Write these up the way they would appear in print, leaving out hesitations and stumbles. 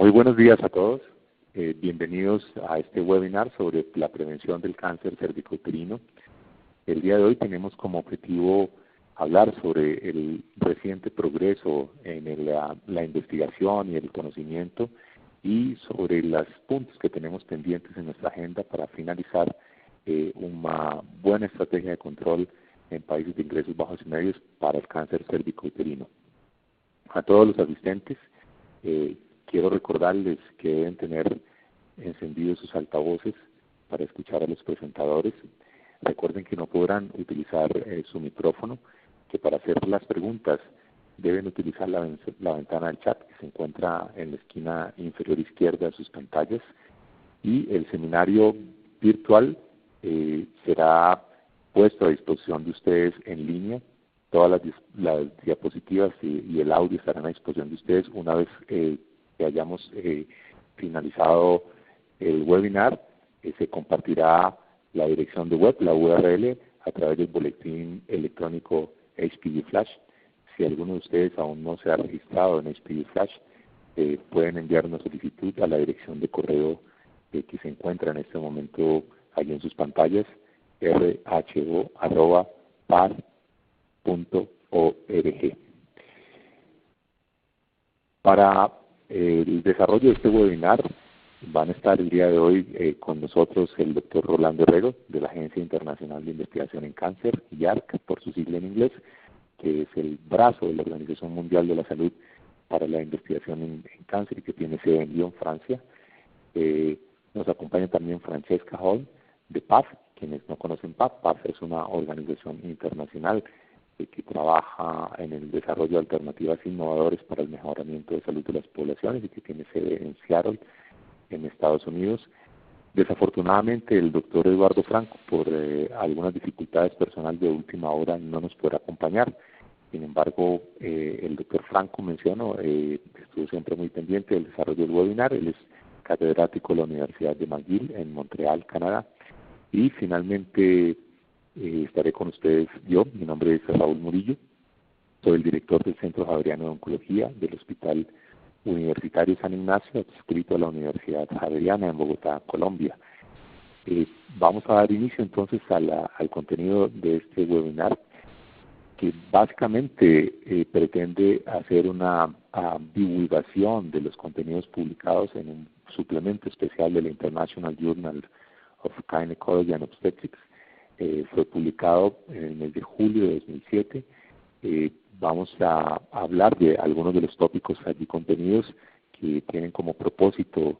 Muy buenos días a todos. Bienvenidos a este webinar sobre la prevención del cáncer cervicouterino. El día de hoy tenemos como objetivo hablar sobre el reciente progreso en la investigación y el conocimiento y sobre los puntos que tenemos pendientes en nuestra agenda para finalizar una buena estrategia de control en países de ingresos bajos y medios para el cáncer cervicouterino. A todos los asistentes, quiero recordarles que deben tener encendidos sus altavoces para escuchar a los presentadores. Recuerden que no podrán utilizar su micrófono, que para hacer las preguntas deben utilizar la ventana del chat que se encuentra en la esquina inferior izquierda de sus pantallas. Y el seminario virtual será puesto a disposición de ustedes en línea. Todas las diapositivas y el audio estarán a disposición de ustedes una vez que hayamos finalizado el webinar. Se compartirá la dirección de web, la URL, a través del boletín electrónico HPV Flash. Si alguno de ustedes aún no se ha registrado en HPV Flash, pueden enviar una solicitud a la dirección de correo que se encuentra en este momento allí en sus pantallas, rho@par.org. Para el desarrollo de este webinar van a estar el día de hoy con nosotros el doctor Rolando Herrero, de la Agencia Internacional de Investigación en Cáncer, IARC por su sigla en inglés, que es el brazo de la Organización Mundial de la Salud para la investigación en cáncer y que tiene sede en Lyon, Francia. Nos acompaña también Francesca Hall de PAF. Quienes no conocen PAF, PAF es una organización internacional que trabaja en el desarrollo de alternativas innovadoras para el mejoramiento de salud de las poblaciones y que tiene sede en Seattle, en Estados Unidos. Desafortunadamente, el doctor Eduardo Franco, por algunas dificultades personales de última hora, no nos podrá acompañar. Sin embargo, el doctor Franco mencionó, estuvo siempre muy pendiente del desarrollo del webinar. Él es catedrático de la Universidad de McGill en Montreal, Canadá. Y finalmente estaré con ustedes yo. Mi nombre es Raúl Murillo. Soy el director del Centro Javeriano de Oncología del Hospital Universitario San Ignacio, adscrito a la Universidad Javeriana en Bogotá, Colombia. Vamos a dar inicio entonces al contenido de este webinar, que básicamente pretende hacer una divulgación de los contenidos publicados en un suplemento especial de la International Journal of Gynecology and Obstetrics. Fue publicado en el mes de julio de 2007. Vamos a hablar de algunos de los tópicos allí contenidos que tienen como propósito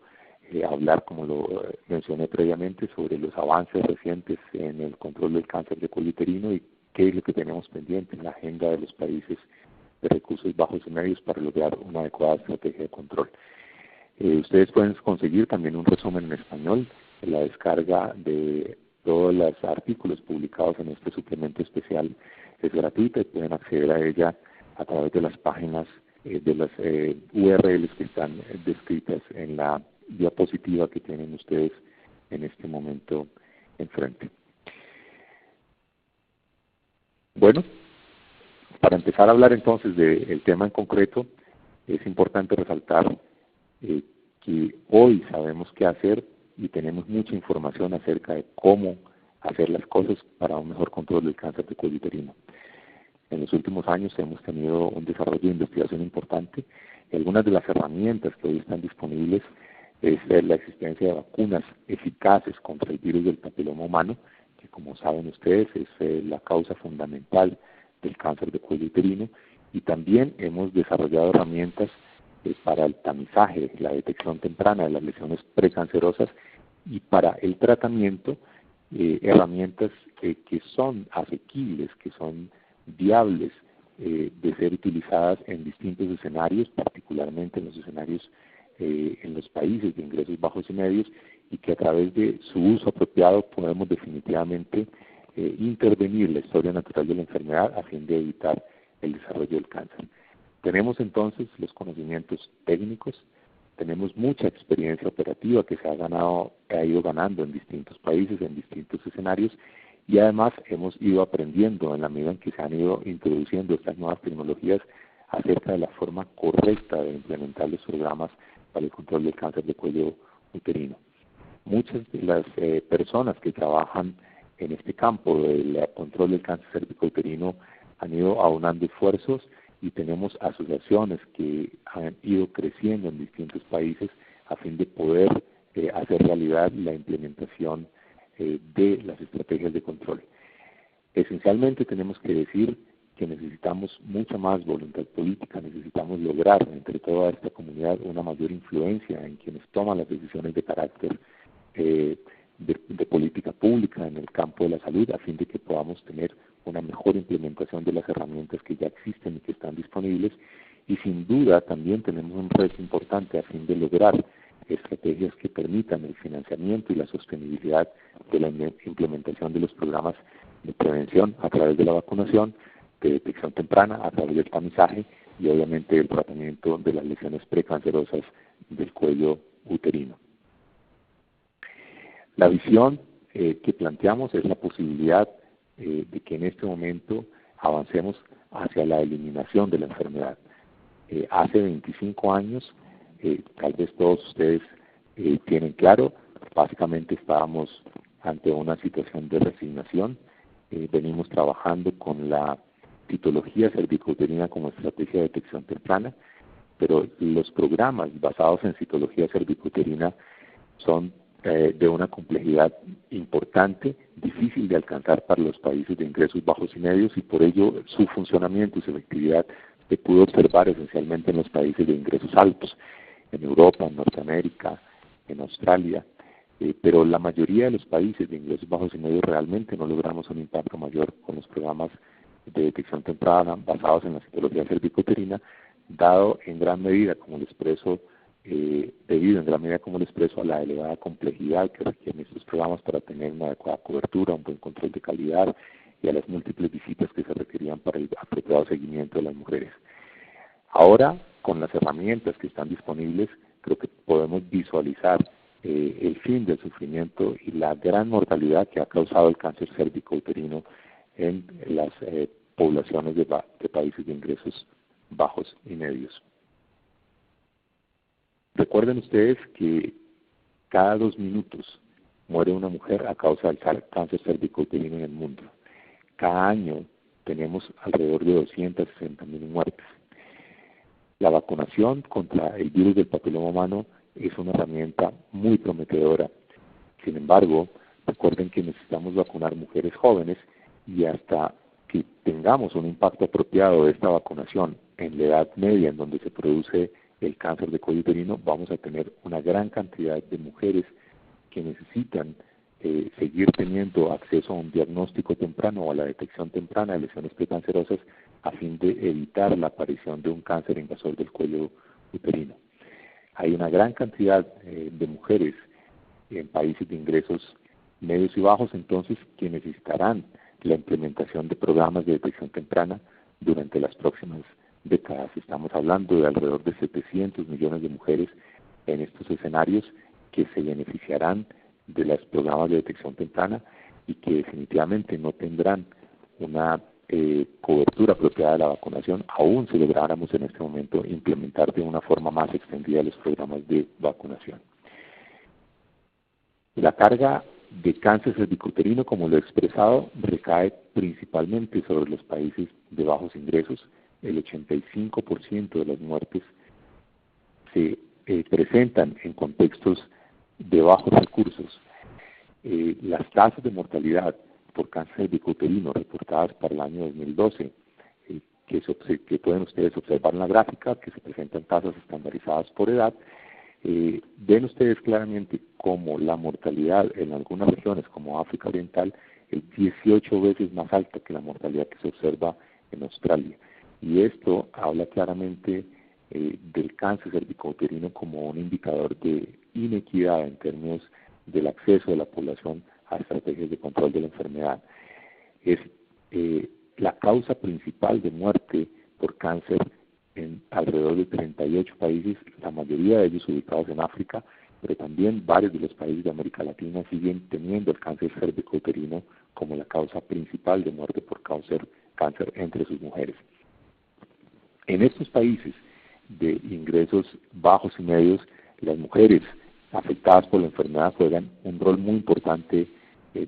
hablar, como lo mencioné previamente, sobre los avances recientes en el control del cáncer de cuello uterino y qué es lo que tenemos pendiente en la agenda de los países de recursos bajos y medios para lograr una adecuada estrategia de control. Ustedes pueden conseguir también un resumen en español. La descarga de todos los artículos publicados en este suplemento especial es gratuita y pueden acceder a ella a través de las páginas de las URLs que están descritas en la diapositiva que tienen ustedes en este momento enfrente. Bueno, para empezar a hablar entonces del tema en concreto, es importante resaltar que hoy sabemos qué hacer y tenemos mucha información acerca de cómo hacer las cosas para un mejor control del cáncer de cuello uterino. En los últimos años hemos tenido un desarrollo de investigación importante y algunas de las herramientas que hoy están disponibles es la existencia de vacunas eficaces contra el virus del papiloma humano, que como saben ustedes es la causa fundamental del cáncer de cuello uterino, y también hemos desarrollado herramientas para el tamizaje, la detección temprana de las lesiones precancerosas y para el tratamiento, herramientas que son asequibles, que son viables de ser utilizadas en distintos escenarios, particularmente en los escenarios en los países de ingresos bajos y medios, y que a través de su uso apropiado podemos definitivamente intervenir la historia natural de la enfermedad a fin de evitar el desarrollo del cáncer. Tenemos entonces los conocimientos técnicos, tenemos mucha experiencia operativa que se ha ido ganando en distintos países, en distintos escenarios, y además hemos ido aprendiendo en la medida en que se han ido introduciendo estas nuevas tecnologías acerca de la forma correcta de implementar los programas para el control del cáncer de cuello uterino. Muchas de las personas que trabajan en este campo del control del cáncer cervicouterino han ido aunando esfuerzos y tenemos asociaciones que han ido creciendo en distintos países a fin de poder hacer realidad la implementación de las estrategias de control. Esencialmente tenemos que decir que necesitamos mucha más voluntad política, necesitamos lograr entre toda esta comunidad una mayor influencia en quienes toman las decisiones de carácter de política pública en el campo de la salud, a fin de que podamos tener una mejor implementación de las herramientas que ya existen y que están disponibles. Y sin duda también tenemos un reto importante a fin de lograr estrategias que permitan el financiamiento y la sostenibilidad de la implementación de los programas de prevención a través de la vacunación, de detección temprana a través del tamizaje y obviamente el tratamiento de las lesiones precancerosas del cuello uterino. La visión que planteamos es la posibilidad de que en este momento avancemos hacia la eliminación de la enfermedad. Hace 25 años, tal vez todos ustedes tienen claro, básicamente estábamos ante una situación de resignación. Venimos trabajando con la citología cervicouterina como estrategia de detección temprana, pero los programas basados en citología cervicouterina son de una complejidad importante, difícil de alcanzar para los países de ingresos bajos y medios, y por ello su funcionamiento y su efectividad se pudo observar esencialmente en los países de ingresos altos, en Europa, en Norteamérica, en Australia, pero la mayoría de los países de ingresos bajos y medios realmente no logramos un impacto mayor con los programas de detección temprana basados en la citología cervicouterina, dado en gran medida, como lo expreso, debido en gran medida, como lo expreso, a la elevada complejidad que requieren estos programas para tener una adecuada cobertura, un buen control de calidad y a las múltiples visitas que se requerían para el apropiado seguimiento de las mujeres. Ahora, con las herramientas que están disponibles, creo que podemos visualizar el fin del sufrimiento y la gran mortalidad que ha causado el cáncer cervicouterino en las poblaciones de países de ingresos bajos y medios. Recuerden ustedes que cada 2 minutos muere una mujer a causa del cáncer cervicouterino en el mundo. Cada año tenemos alrededor de 260.000 muertes. La vacunación contra el virus del papiloma humano es una herramienta muy prometedora. Sin embargo, recuerden que necesitamos vacunar mujeres jóvenes y hasta que tengamos un impacto apropiado de esta vacunación en la edad media en donde se produce el cáncer de cuello uterino, vamos a tener una gran cantidad de mujeres que necesitan seguir teniendo acceso a un diagnóstico temprano o a la detección temprana de lesiones precancerosas a fin de evitar la aparición de un cáncer invasor del cuello uterino. Hay una gran cantidad de mujeres en países de ingresos medios y bajos, entonces, que necesitarán la implementación de programas de detección temprana durante las próximas décadas. Estamos hablando de alrededor de 700 millones de mujeres en estos escenarios que se beneficiarán de los programas de detección temprana y que definitivamente no tendrán una cobertura apropiada de la vacunación, aún si lográramos en este momento implementar de una forma más extendida los programas de vacunación. La carga de cáncer cervicouterino, como lo he expresado, recae principalmente sobre los países de bajos ingresos. El 85% de las muertes se presentan en contextos de bajos recursos. Las tasas de mortalidad por cáncer cervicouterino reportadas para el año 2012, que pueden ustedes observar en la gráfica, que se presentan tasas estandarizadas por edad, ven ustedes claramente como la mortalidad en algunas regiones como África Oriental es 18 veces más alta que la mortalidad que se observa en Australia. Y esto habla claramente del cáncer cervicouterino como un indicador de inequidad en términos del acceso de la población a estrategias de control de la enfermedad. Es la causa principal de muerte por cáncer en alrededor de 38 países, la mayoría de ellos ubicados en África, pero también varios de los países de América Latina siguen teniendo el cáncer cervicouterino como la causa principal de muerte por cáncer entre sus mujeres. En estos países de ingresos bajos y medios, las mujeres afectadas por la enfermedad juegan un rol muy importante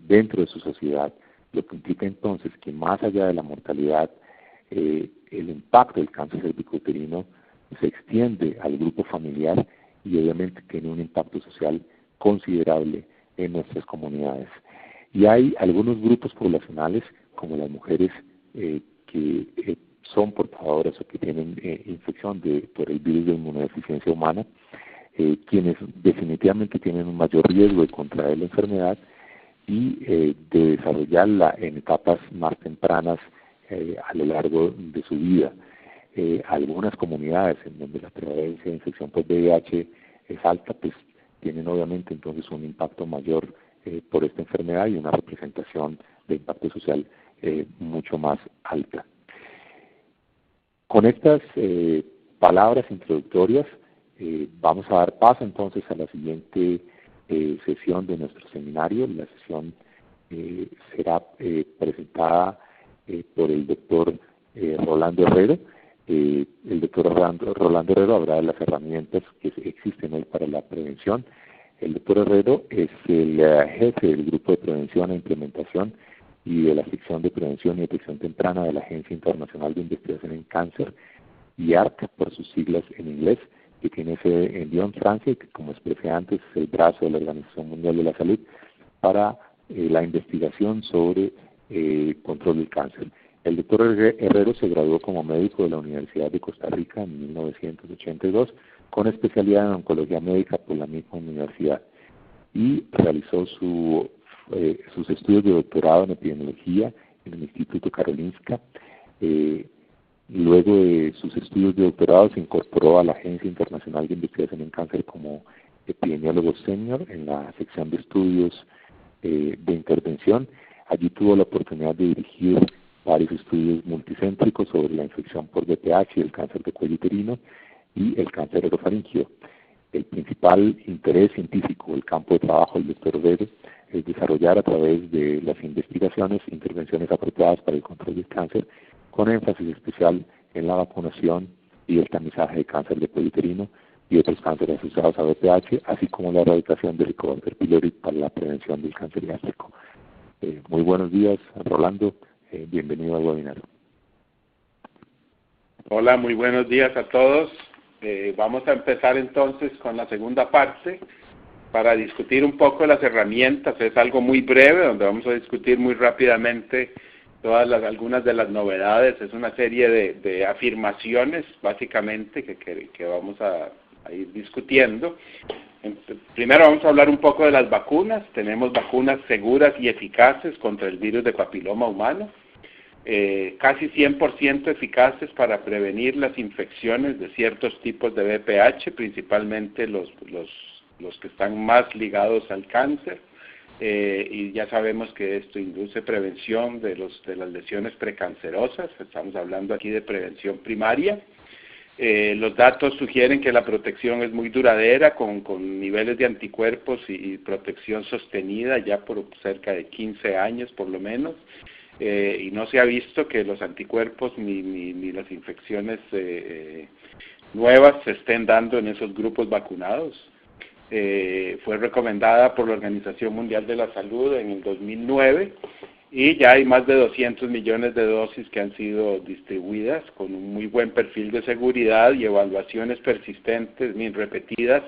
dentro de su sociedad, lo que implica entonces que más allá de la mortalidad, el impacto del cáncer cervicouterino se extiende al grupo familiar y obviamente tiene un impacto social considerable en nuestras comunidades. Y hay algunos grupos poblacionales, como las mujeres que son portadoras o que tienen infección por el virus de inmunodeficiencia humana, quienes definitivamente tienen un mayor riesgo de contraer la enfermedad y de desarrollarla en etapas más tempranas a lo largo de su vida. Algunas comunidades en donde la prevalencia de infección por VIH es alta, pues tienen obviamente entonces un impacto mayor por esta enfermedad y una representación de impacto social mucho más alta. Con estas palabras introductorias vamos a dar paso entonces a la siguiente sesión de nuestro seminario. La sesión será presentada por el doctor Rolando Herrero. El doctor Rolando Herrero hablará de las herramientas que existen hoy para la prevención. El doctor Herrero es el jefe del Grupo de Prevención e Implementación y de la Sección de Prevención y Detección Temprana de la Agencia Internacional de Investigación en Cáncer, IARC por sus siglas en inglés, que tiene sede en Lyon, Francia, y que, como expresé antes, es el brazo de la Organización Mundial de la Salud para la investigación sobre control del cáncer. El doctor Herrero se graduó como médico de la Universidad de Costa Rica en 1982, con especialidad en oncología médica por la misma universidad, y realizó sus estudios de doctorado en epidemiología en el Instituto Karolinska. Luego de sus estudios de doctorado se incorporó a la Agencia Internacional de Investigación en Cáncer como epidemiólogo senior en la sección de estudios de intervención. Allí tuvo la oportunidad de dirigir varios estudios multicéntricos sobre la infección por VPH, el cáncer de cuello uterino y el cáncer orofaríngeo. El principal interés científico, el campo de trabajo del doctor Herrero, es desarrollar a través de las investigaciones intervenciones apropiadas para el control del cáncer, con énfasis especial en la vacunación y el tamizaje de cáncer de cuello uterino y otros cánceres asociados a VPH, así como la erradicación del Helicobacter pylori para la prevención del cáncer gástrico. Muy buenos días, Rolando. Bienvenido al webinar. Hola, muy buenos días a todos. Vamos a empezar entonces con la segunda parte para discutir un poco las herramientas. Es algo muy breve, donde vamos a discutir muy rápidamente algunas de las novedades. Es una serie de afirmaciones, básicamente, que vamos a ir discutiendo. Primero vamos a hablar un poco de las vacunas. Tenemos vacunas seguras y eficaces contra el virus de papiloma humano. Casi 100% eficaces para prevenir las infecciones de ciertos tipos de VPH, principalmente los que están más ligados al cáncer, y ya sabemos que esto induce prevención de las lesiones precancerosas. Estamos hablando aquí de prevención primaria. Los datos sugieren que la protección es muy duradera, con niveles de anticuerpos y protección sostenida ya por cerca de 15 años por lo menos. Y no se ha visto que los anticuerpos ni las infecciones nuevas se estén dando en esos grupos vacunados. Fue recomendada por la Organización Mundial de la Salud en el 2009 y ya hay más de 200 millones de dosis que han sido distribuidas con un muy buen perfil de seguridad y evaluaciones persistentes ni repetidas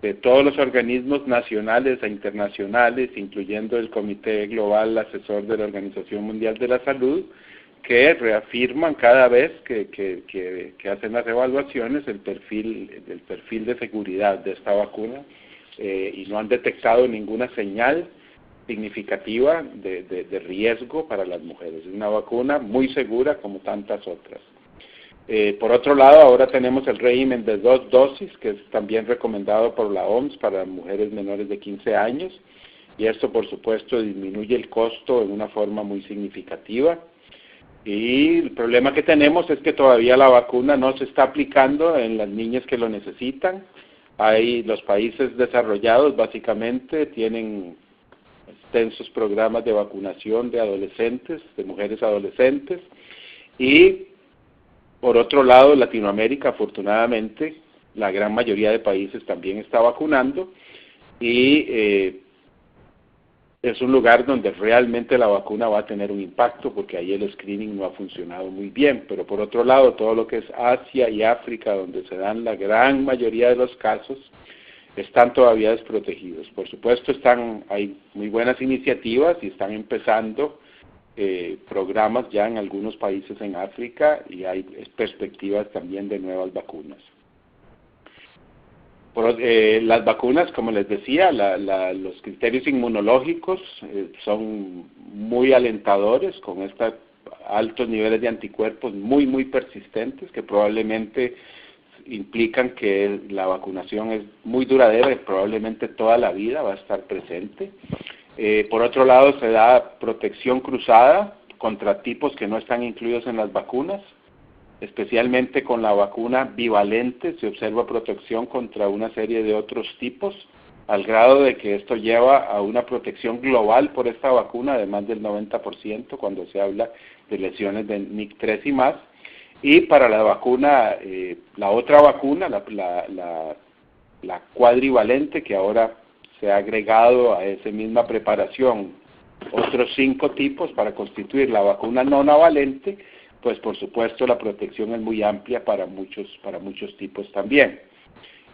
de todos los organismos nacionales e internacionales, incluyendo el Comité Global Asesor de la Organización Mundial de la Salud, que reafirman cada vez que hacen las evaluaciones el perfil de seguridad de esta vacuna, y no han detectado ninguna señal significativa de riesgo para las mujeres. Es una vacuna muy segura como tantas otras. Por otro lado, ahora tenemos el régimen de 2 dosis, que es también recomendado por la OMS para mujeres menores de 15 años, y esto por supuesto disminuye el costo en una forma muy significativa. Y el problema que tenemos es que todavía la vacuna no se está aplicando en las niñas que lo necesitan. Los países desarrollados básicamente tienen extensos programas de vacunación de adolescentes, de mujeres adolescentes, y por otro lado, Latinoamérica, afortunadamente, la gran mayoría de países también está vacunando, y es un lugar donde realmente la vacuna va a tener un impacto, porque ahí el screening no ha funcionado muy bien. Pero por otro lado, todo lo que es Asia y África, donde se dan la gran mayoría de los casos, están todavía desprotegidos. Por supuesto, hay muy buenas iniciativas y están empezando programas ya en algunos países en África, y hay perspectivas también de nuevas vacunas. Las vacunas, como les decía, los criterios inmunológicos son muy alentadores, con estos altos niveles de anticuerpos muy persistentes, que probablemente implican que la vacunación es muy duradera y probablemente toda la vida va a estar presente. Por otro lado, se da protección cruzada contra tipos que no están incluidos en las vacunas. Especialmente con la vacuna bivalente se observa protección contra una serie de otros tipos, al grado de que esto lleva a una protección global por esta vacuna de más del 90% cuando se habla de lesiones de NIC3 y más. Y para la vacuna, la otra vacuna, la cuadrivalente, que ahora se ha agregado a esa misma preparación otros 5 tipos para constituir la vacuna nonavalente, pues por supuesto la protección es muy amplia para muchos tipos también.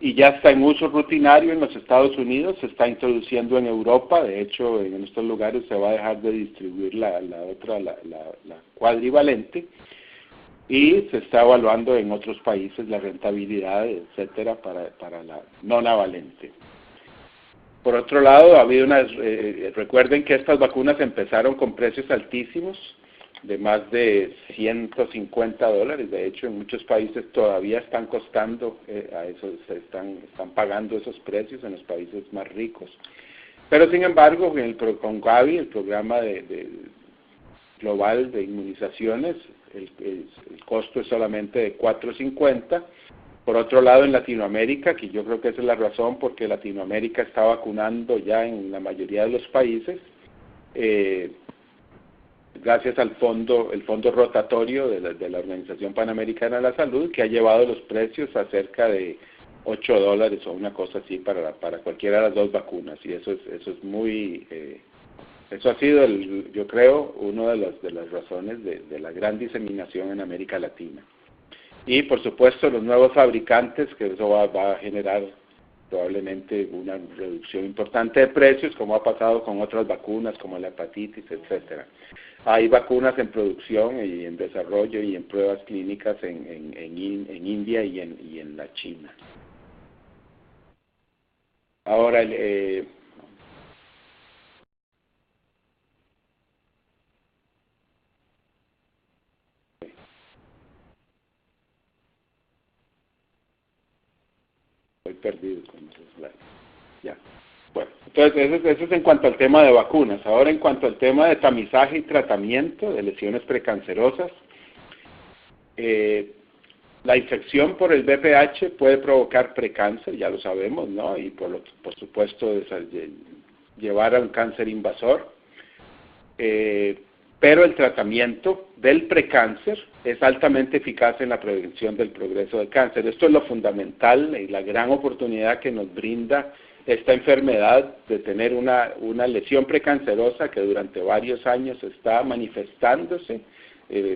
Y ya está en uso rutinario en los Estados Unidos, se está introduciendo en Europa. De hecho, en estos lugares se va a dejar de distribuir la cuadrivalente, y se está evaluando en otros países la rentabilidad, etcétera, para la nonavalente. Por otro lado, ha habido recuerden que estas vacunas empezaron con precios altísimos, de más de $150. De hecho, en muchos países todavía están costando a eso, están pagando esos precios en los países más ricos. Pero sin embargo, con Gavi, el programa global de inmunizaciones, el costo es solamente de $4.50. Por otro lado, en Latinoamérica, que yo creo que esa es la razón porque Latinoamérica está vacunando ya en la mayoría de los países, gracias al el fondo rotatorio de la Organización Panamericana de la Salud, que ha llevado los precios a cerca de $8 o una cosa así para cualquiera de las dos vacunas. Y eso es muy... eso ha sido, yo creo, una de las razones de la gran diseminación en América Latina. Y por supuesto los nuevos fabricantes, que eso va a generar probablemente una reducción importante de precios, como ha pasado con otras vacunas como la hepatitis, etcétera. Hay vacunas en producción y en desarrollo y en pruebas clínicas en India y en la China. Ahora, estoy perdido con esos slides. Ya. Bueno, entonces eso es en cuanto al tema de vacunas. Ahora, en cuanto al tema de tamizaje y tratamiento de lesiones precancerosas, la infección por el VPH puede provocar precáncer, ya lo sabemos, ¿no? Y por supuesto llevar a un cáncer invasor. Pero el tratamiento del precáncer es altamente eficaz en la prevención del progreso del cáncer. Esto es lo fundamental y la gran oportunidad que nos brinda esta enfermedad de tener una lesión precancerosa que durante varios años está manifestándose,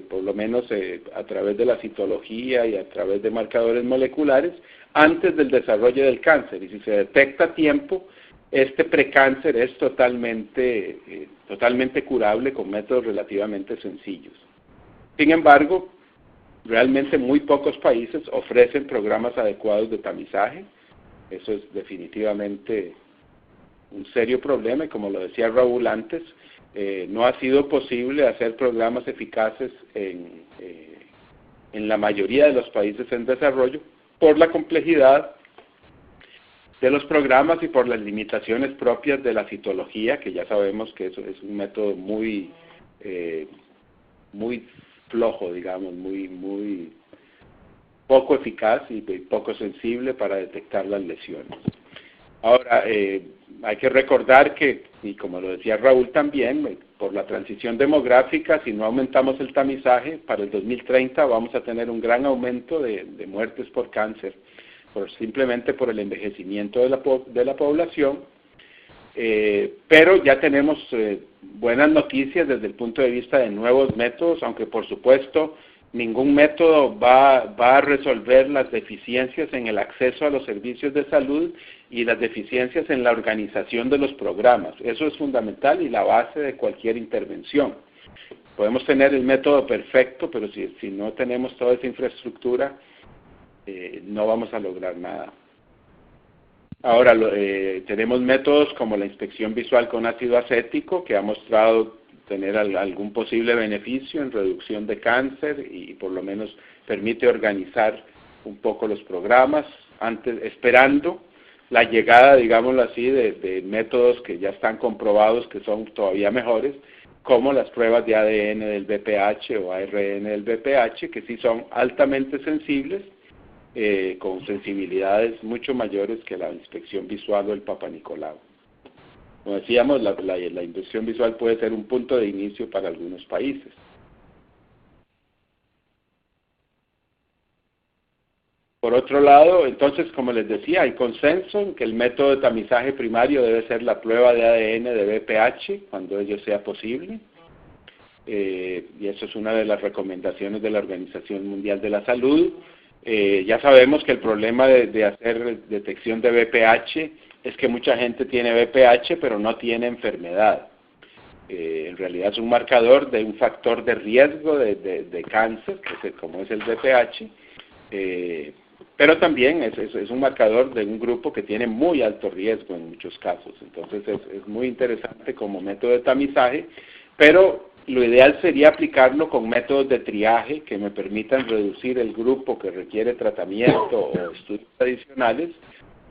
por lo menos a través de la citología y a través de marcadores moleculares, antes del desarrollo del cáncer. Y si se detecta a tiempo, este precáncer es totalmente curable con métodos relativamente sencillos. Sin embargo, realmente muy pocos países ofrecen programas adecuados de tamizaje. Eso es definitivamente un serio problema, y como lo decía Raúl antes, no ha sido posible hacer programas eficaces en la mayoría de los países en desarrollo por la complejidad de los programas y por las limitaciones propias de la citología, que ya sabemos que eso es un método muy flojo, digamos, muy poco eficaz y poco sensible para detectar las lesiones. Ahora, hay que recordar que, y como lo decía Raúl también, por la transición demográfica, si no aumentamos el tamizaje, para el 2030 vamos a tener un gran aumento de muertes por cáncer, simplemente por el envejecimiento de la población, pero ya tenemos buenas noticias desde el punto de vista de nuevos métodos, aunque por supuesto ningún método va a resolver las deficiencias en el acceso a los servicios de salud y las deficiencias en la organización de los programas. Eso es fundamental y la base de cualquier intervención. Podemos tener el método perfecto, pero si no tenemos toda esa infraestructura, no vamos a lograr nada. Ahora, tenemos métodos como la inspección visual con ácido acético, que ha mostrado tener algún posible beneficio en reducción de cáncer y por lo menos permite organizar un poco los programas, esperando la llegada, digámoslo así, de métodos que ya están comprobados que son todavía mejores, como las pruebas de ADN del VPH o ARN del VPH, que sí son altamente sensibles, con sensibilidades mucho mayores que la inspección visual o el Papa Nicolau. Como decíamos, la inspección visual puede ser un punto de inicio para algunos países. Por otro lado, entonces, como les decía, hay consenso en que el método de tamizaje primario debe ser la prueba de ADN de VPH, cuando ello sea posible. Y eso es una de las recomendaciones de la Organización Mundial de la Salud. Ya sabemos que el problema de hacer detección de VPH es que mucha gente tiene VPH pero no tiene enfermedad. En realidad es un marcador de un factor de riesgo de cáncer, como es el VPH, pero también es un marcador de un grupo que tiene muy alto riesgo en muchos casos. Entonces es muy interesante como método de tamizaje, pero lo ideal sería aplicarlo con métodos de triaje que me permitan reducir el grupo que requiere tratamiento o estudios adicionales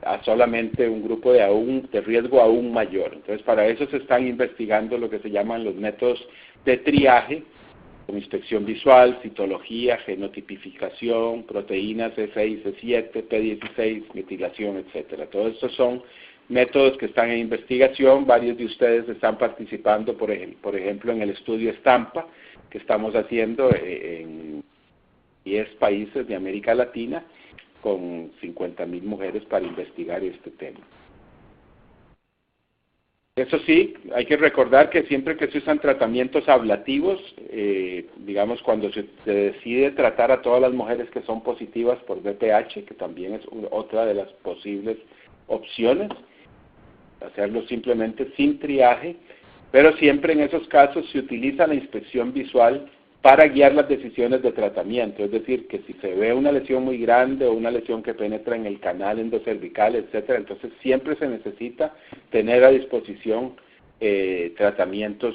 a solamente un grupo de riesgo aún mayor. Entonces, para eso se están investigando lo que se llaman los métodos de triaje, como inspección visual, citología, genotipificación, proteínas E6, E7, P16, metilación, etcétera. Todos estos son métodos que están en investigación. Varios de ustedes están participando, por ejemplo, en el estudio Estampa, que estamos haciendo en 10 países de América Latina, con 50,000 mujeres para investigar este tema. Eso sí, hay que recordar que siempre que se usan tratamientos ablativos, digamos cuando se decide tratar a todas las mujeres que son positivas por VPH, que también es otra de las posibles opciones, hacerlo simplemente sin triaje, pero siempre en esos casos se utiliza la inspección visual para guiar las decisiones de tratamiento. Es decir, que si se ve una lesión muy grande o una lesión que penetra en el canal endocervical, etcétera, entonces siempre se necesita tener a disposición tratamientos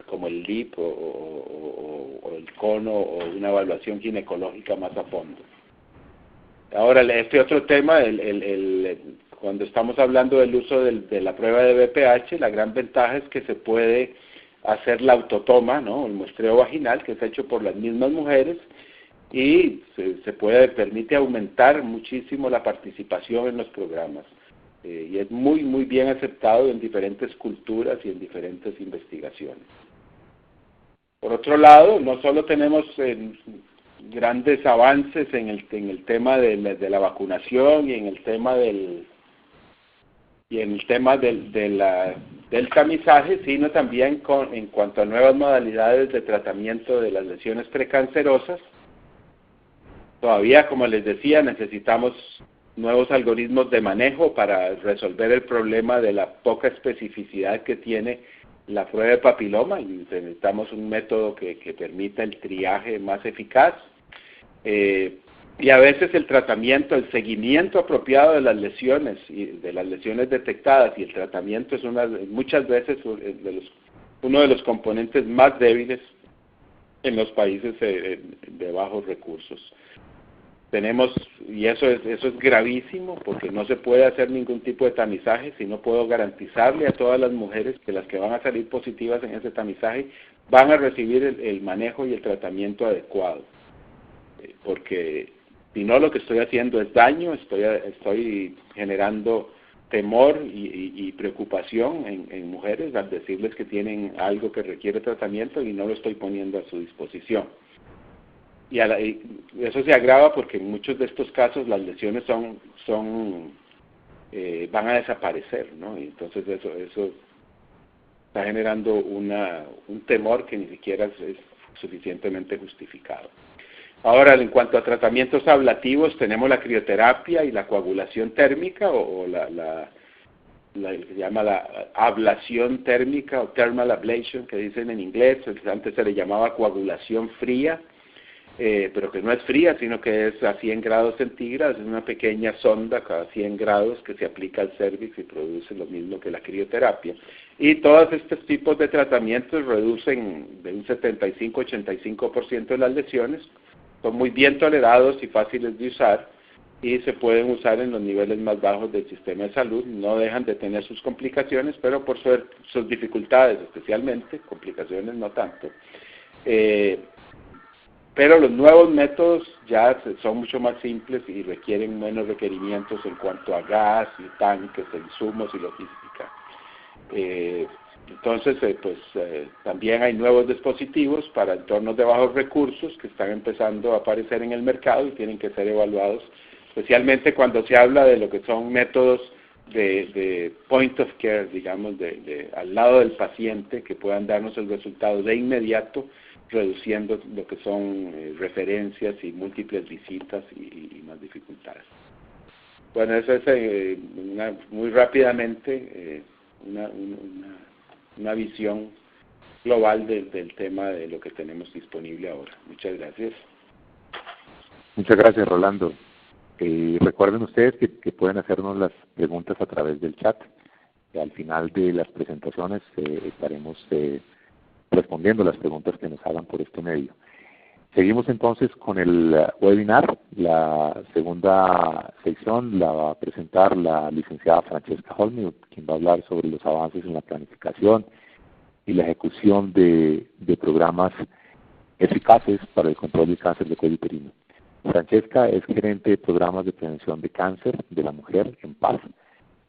como el LIP o el cono o una evaluación ginecológica más a fondo. Ahora, este otro tema, cuando estamos hablando del uso de la prueba de VPH, la gran ventaja es que se puede hacer la autotoma, ¿no? El muestreo vaginal, que es hecho por las mismas mujeres, y permite aumentar muchísimo la participación en los programas. Y es muy bien aceptado en diferentes culturas y en diferentes investigaciones. Por otro lado, no solo tenemos grandes avances en el tema de la vacunación y en el tema del tamizaje, sino también en cuanto a nuevas modalidades de tratamiento de las lesiones precancerosas. Todavía, como les decía, necesitamos nuevos algoritmos de manejo para resolver el problema de la poca especificidad que tiene la prueba de papiloma, y necesitamos un método que permita el triaje más eficaz. Y a veces el tratamiento, el seguimiento apropiado de las lesiones y de las lesiones detectadas y el tratamiento es muchas veces uno de los componentes más débiles en los países de bajos recursos. Y eso es gravísimo, porque no se puede hacer ningún tipo de tamizaje si no puedo garantizarle a todas las mujeres que las que van a salir positivas en ese tamizaje van a recibir el manejo y el tratamiento adecuado. Porque si no, lo que estoy haciendo es daño, estoy generando temor y preocupación en mujeres al decirles que tienen algo que requiere tratamiento y no lo estoy poniendo a su disposición. y eso se agrava porque en muchos de estos casos las lesiones van a desaparecer, ¿no? Y entonces eso está generando un temor que ni siquiera es suficientemente justificado. Ahora, en cuanto a tratamientos ablativos, tenemos la crioterapia y la coagulación térmica, o que se llama la ablación térmica o thermal ablation, que dicen en inglés. Antes se le llamaba coagulación fría, pero que no es fría, sino que es a 100 grados centígrados, es una pequeña sonda cada 100 grados que se aplica al cérvix y produce lo mismo que la crioterapia. Y todos estos tipos de tratamientos reducen de un 75-85% de las lesiones, son muy bien tolerados y fáciles de usar, y se pueden usar en los niveles más bajos del sistema de salud. No dejan de tener sus complicaciones, pero por sus dificultades especialmente, complicaciones no tanto. Pero los nuevos métodos ya son mucho más simples y requieren menos requerimientos en cuanto a gas y tanques, insumos y logística. Entonces, también hay nuevos dispositivos para entornos de bajos recursos que están empezando a aparecer en el mercado y tienen que ser evaluados, especialmente cuando se habla de lo que son métodos de point of care, digamos, al lado del paciente, que puedan darnos el resultado de inmediato, reduciendo lo que son referencias y múltiples visitas y más dificultades. Bueno, eso es muy rápidamente una visión global del tema de lo que tenemos disponible ahora. Muchas gracias. Muchas gracias, Rolando. Recuerden ustedes que pueden hacernos las preguntas a través del chat. Al final de las presentaciones estaremos respondiendo las preguntas que nos hagan por este medio. Seguimos entonces con el webinar. La segunda sección la va a presentar la licenciada Francesca Holmi, quien va a hablar sobre los avances en la planificación y la ejecución de programas eficaces para el control del cáncer de cuello uterino. Francesca es gerente de programas de prevención de cáncer de la mujer en Paz,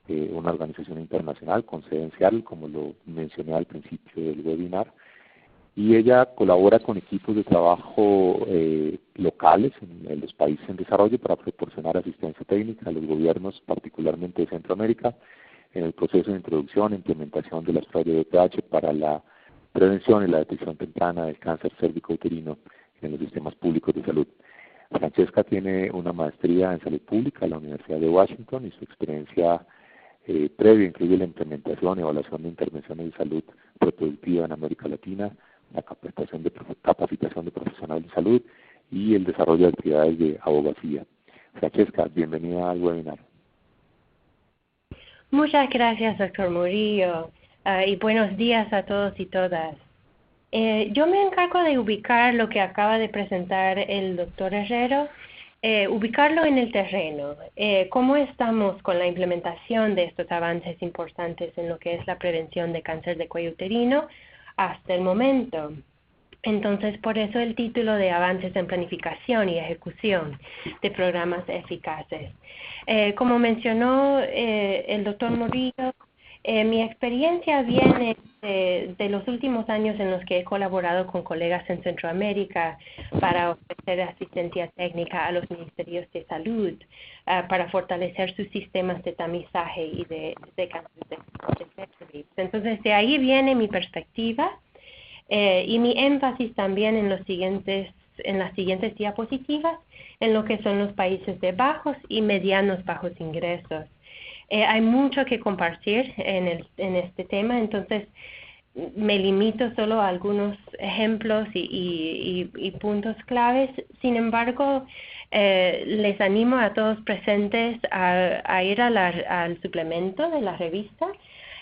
una organización internacional con sede en Seattle, como lo mencioné al principio del webinar, y ella colabora con equipos de trabajo locales en los países en desarrollo para proporcionar asistencia técnica a los gobiernos, particularmente de Centroamérica, en el proceso de introducción e implementación de las pruebas de BPH para la prevención y la detección temprana del cáncer cérvico-uterino en los sistemas públicos de salud. Francesca tiene una maestría en salud pública en la Universidad de Washington y su experiencia previa incluye la implementación y evaluación de intervenciones de salud reproductiva en América Latina, la capacitación de profesionales de salud y el desarrollo de actividades de abogacía. Francesca, bienvenida al webinar. Muchas gracias, doctor Murillo, y buenos días a todos y todas. Yo me encargo de ubicar lo que acaba de presentar el doctor Herrero, ubicarlo en el terreno. ¿Cómo estamos con la implementación de estos avances importantes en lo que es la prevención de cáncer de cuello uterino hasta el momento? Entonces, por eso el título de Avances en Planificación y Ejecución de Programas Eficaces. Como mencionó el doctor Murillo, mi experiencia viene de los últimos años en los que he colaborado con colegas en Centroamérica para ofrecer asistencia técnica a los ministerios de salud para fortalecer sus sistemas de tamizaje y de cáncer de cervix. Entonces, de ahí viene mi perspectiva y mi énfasis también en las siguientes diapositivas, en lo que son los países de bajos y medianos bajos ingresos. Hay mucho que compartir en este tema, entonces me limito solo a algunos ejemplos y puntos claves. Sin embargo, les animo a todos presentes a ir al suplemento de la revista,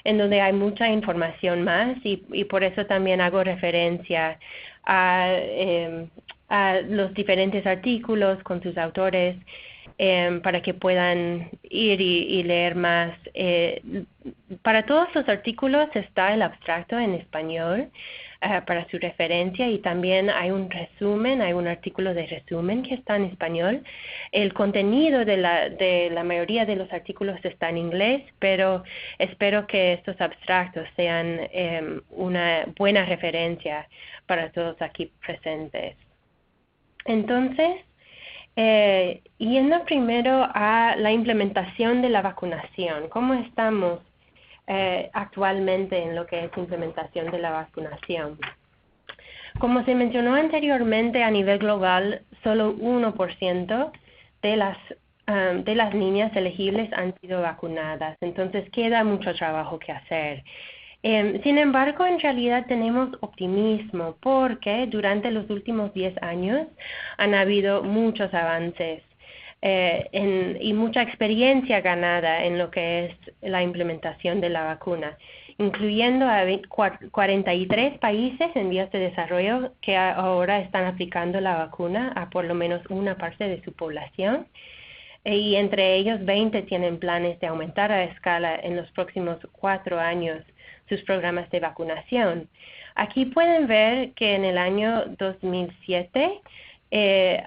en donde hay mucha información más y por eso también hago referencia a los diferentes artículos con sus autores, para que puedan ir y leer más. Para todos los artículos está el abstracto en español para su referencia, y también hay un resumen, hay un artículo de resumen que está en español. El contenido de la mayoría de los artículos está en inglés, pero espero que estos abstractos sean una buena referencia para todos aquí presentes. Entonces, yendo primero a la implementación de la vacunación, ¿cómo estamos actualmente en lo que es implementación de la vacunación? Como se mencionó anteriormente, a nivel global, solo 1% de las niñas elegibles han sido vacunadas. Entonces, queda mucho trabajo que hacer. Sin embargo, en realidad tenemos optimismo porque durante los últimos 10 años han habido muchos avances y mucha experiencia ganada en lo que es la implementación de la vacuna, incluyendo a 43 países en vías de desarrollo que ahora están aplicando la vacuna a por lo menos una parte de su población. Y entre ellos 20 tienen planes de aumentar a escala en los próximos 4 años sus programas de vacunación. Aquí pueden ver que en el año 2007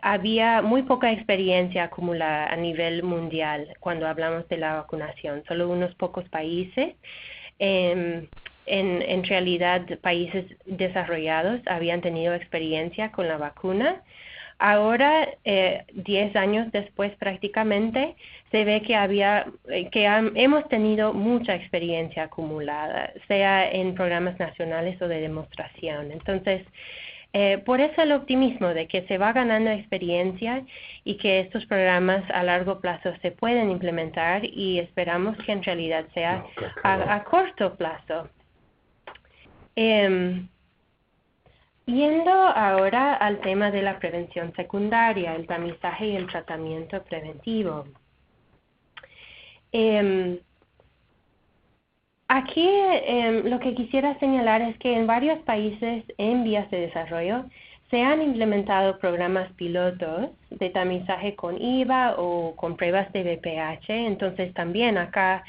había muy poca experiencia acumulada a nivel mundial cuando hablamos de la vacunación. Solo unos pocos países, en realidad países desarrollados, habían tenido experiencia con la vacuna. Ahora, 10 años después prácticamente, se ve que hemos tenido mucha experiencia acumulada, sea en programas nacionales o de demostración. Entonces, por eso el optimismo de que se va ganando experiencia y que estos programas a largo plazo se pueden implementar y esperamos que en realidad sea a corto plazo. Yendo ahora al tema de la prevención secundaria, el tamizaje y el tratamiento preventivo. Aquí lo que quisiera señalar es que en varios países en vías de desarrollo se han implementado programas pilotos de tamizaje con IVA o con pruebas de VPH, entonces también acá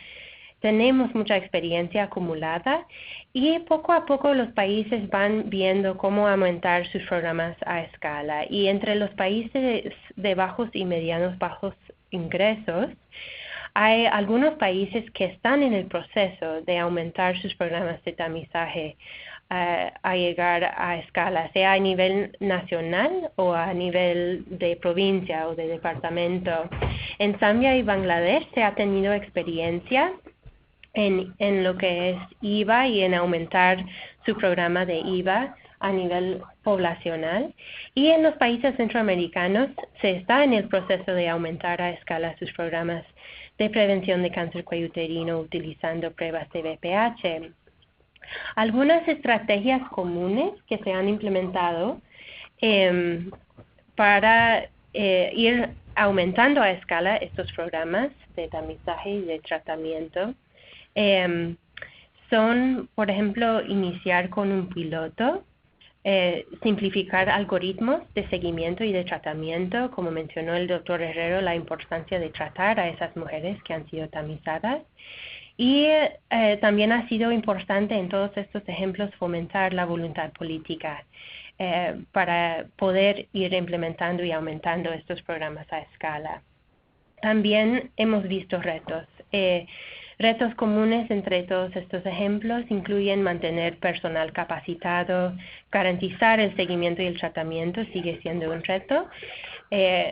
tenemos mucha experiencia acumulada y poco a poco los países van viendo cómo aumentar sus programas a escala. Y entre los países de bajos y medianos bajos ingresos, hay algunos países que están en el proceso de aumentar sus programas de tamizaje a llegar a escala, sea a nivel nacional o a nivel de provincia o de departamento. En Zambia y Bangladesh se ha tenido experiencia en lo que es IVA y en aumentar su programa de IVA a nivel poblacional. Y en los países centroamericanos se está en el proceso de aumentar a escala sus programas de prevención de cáncer cuello uterino utilizando pruebas de VPH. Algunas estrategias comunes que se han implementado para ir aumentando a escala estos programas de tamizaje y de tratamiento son, por ejemplo, iniciar con un piloto, simplificar algoritmos de seguimiento y de tratamiento, como mencionó el doctor Herrero, la importancia de tratar a esas mujeres que han sido tamizadas. Y también ha sido importante en todos estos ejemplos fomentar la voluntad política para poder ir implementando y aumentando estos programas a escala. También hemos visto retos. Retos comunes entre todos estos ejemplos incluyen mantener personal capacitado, garantizar el seguimiento y el tratamiento sigue siendo un reto,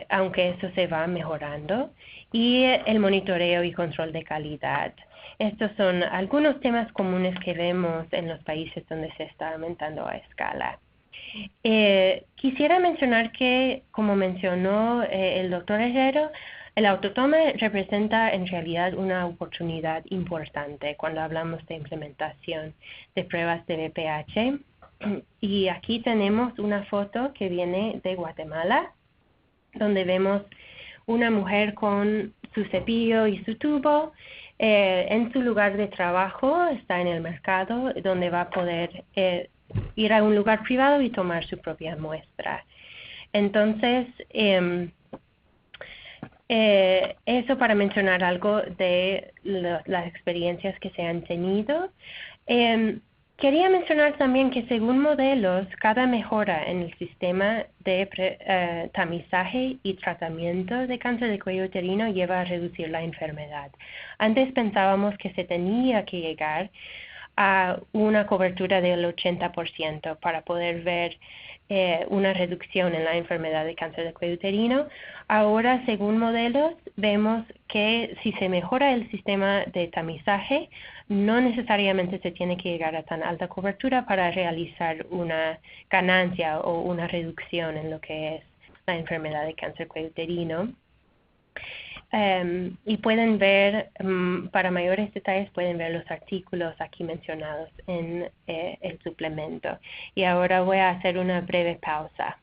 aunque eso se va mejorando, y el monitoreo y control de calidad. Estos son algunos temas comunes que vemos en los países donde se está aumentando a escala. Quisiera mencionar que, como mencionó el doctor Herrero, el autotome representa en realidad una oportunidad importante cuando hablamos de implementación de pruebas de VPH. Y aquí tenemos una foto que viene de Guatemala, donde vemos una mujer con su cepillo y su tubo en su lugar de trabajo, está en el mercado, donde va a poder ir a un lugar privado y tomar su propia muestra. Entonces, eso para mencionar algo de las experiencias que se han tenido. Quería mencionar también que según modelos, cada mejora en el sistema de tamizaje y tratamiento de cáncer de cuello uterino lleva a reducir la enfermedad. Antes pensábamos que se tenía que llegar a una cobertura del 80% para poder ver una reducción en la enfermedad de cáncer de cuello uterino. Ahora, según modelos, vemos que si se mejora el sistema de tamizaje, no necesariamente se tiene que llegar a tan alta cobertura para realizar una ganancia o una reducción en lo que es la enfermedad de cáncer de cuello uterino. Y pueden ver, para mayores detalles, pueden ver los artículos aquí mencionados en el suplemento. Y ahora voy a hacer una breve pausa.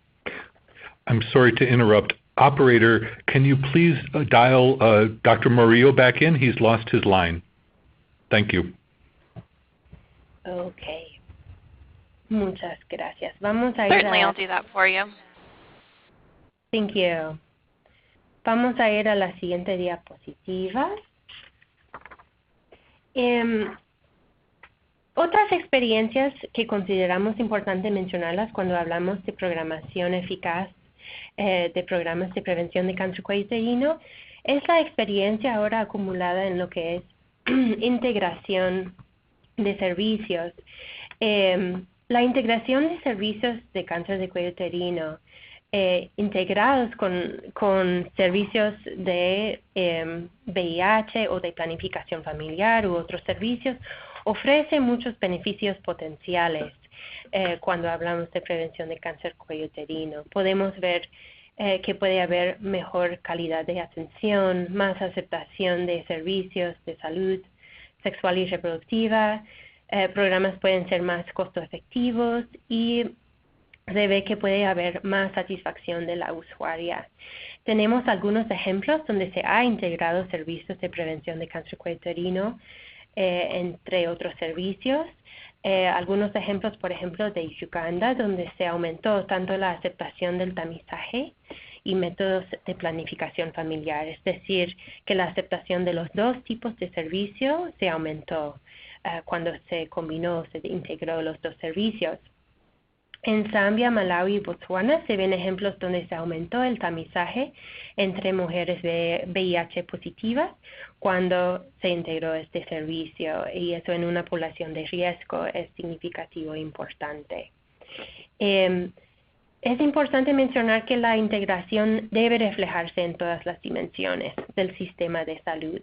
I'm sorry to interrupt. Operator, can you please dial Dr. Murillo back in? He's lost his line. Thank you. Okay. Muchas gracias. Vamos a Certainly, I'll do that for you. Thank you. Vamos a ir a la siguiente diapositiva. Otras experiencias que consideramos importante mencionarlas cuando hablamos de programación eficaz de programas de prevención de cáncer cuello uterino es la experiencia ahora acumulada en lo que es integración de servicios. La integración de servicios de cáncer de cuello uterino integrados con servicios de VIH o de planificación familiar u otros servicios, ofrece muchos beneficios potenciales cuando hablamos de prevención de cáncer cuello uterino. Podemos ver que puede haber mejor calidad de atención, más aceptación de servicios de salud sexual y reproductiva, programas pueden ser más costo efectivos y se ve que puede haber más satisfacción de la usuaria. Tenemos algunos ejemplos donde se ha integrado servicios de prevención de cáncer cuello uterino entre otros servicios. Algunos ejemplos, por ejemplo, de Uganda, donde se aumentó tanto la aceptación del tamizaje y métodos de planificación familiar, es decir, que la aceptación de los dos tipos de servicio se aumentó cuando se combinó, se integró los dos servicios. En Zambia, Malawi y Botswana se ven ejemplos donde se aumentó el tamizaje entre mujeres VIH positivas cuando se integró este servicio, y eso en una población de riesgo es significativo e importante. Es importante mencionar que la integración debe reflejarse en todas las dimensiones del sistema de salud.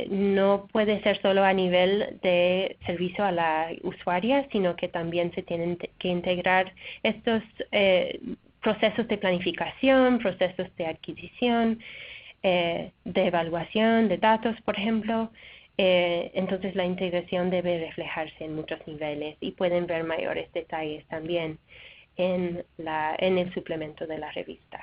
No puede ser solo a nivel de servicio a la usuaria, sino que también se tienen que integrar estos procesos de planificación, procesos de adquisición, de evaluación de datos, por ejemplo. Entonces la integración debe reflejarse en muchos niveles y pueden ver mayores detalles también en el suplemento de la revista.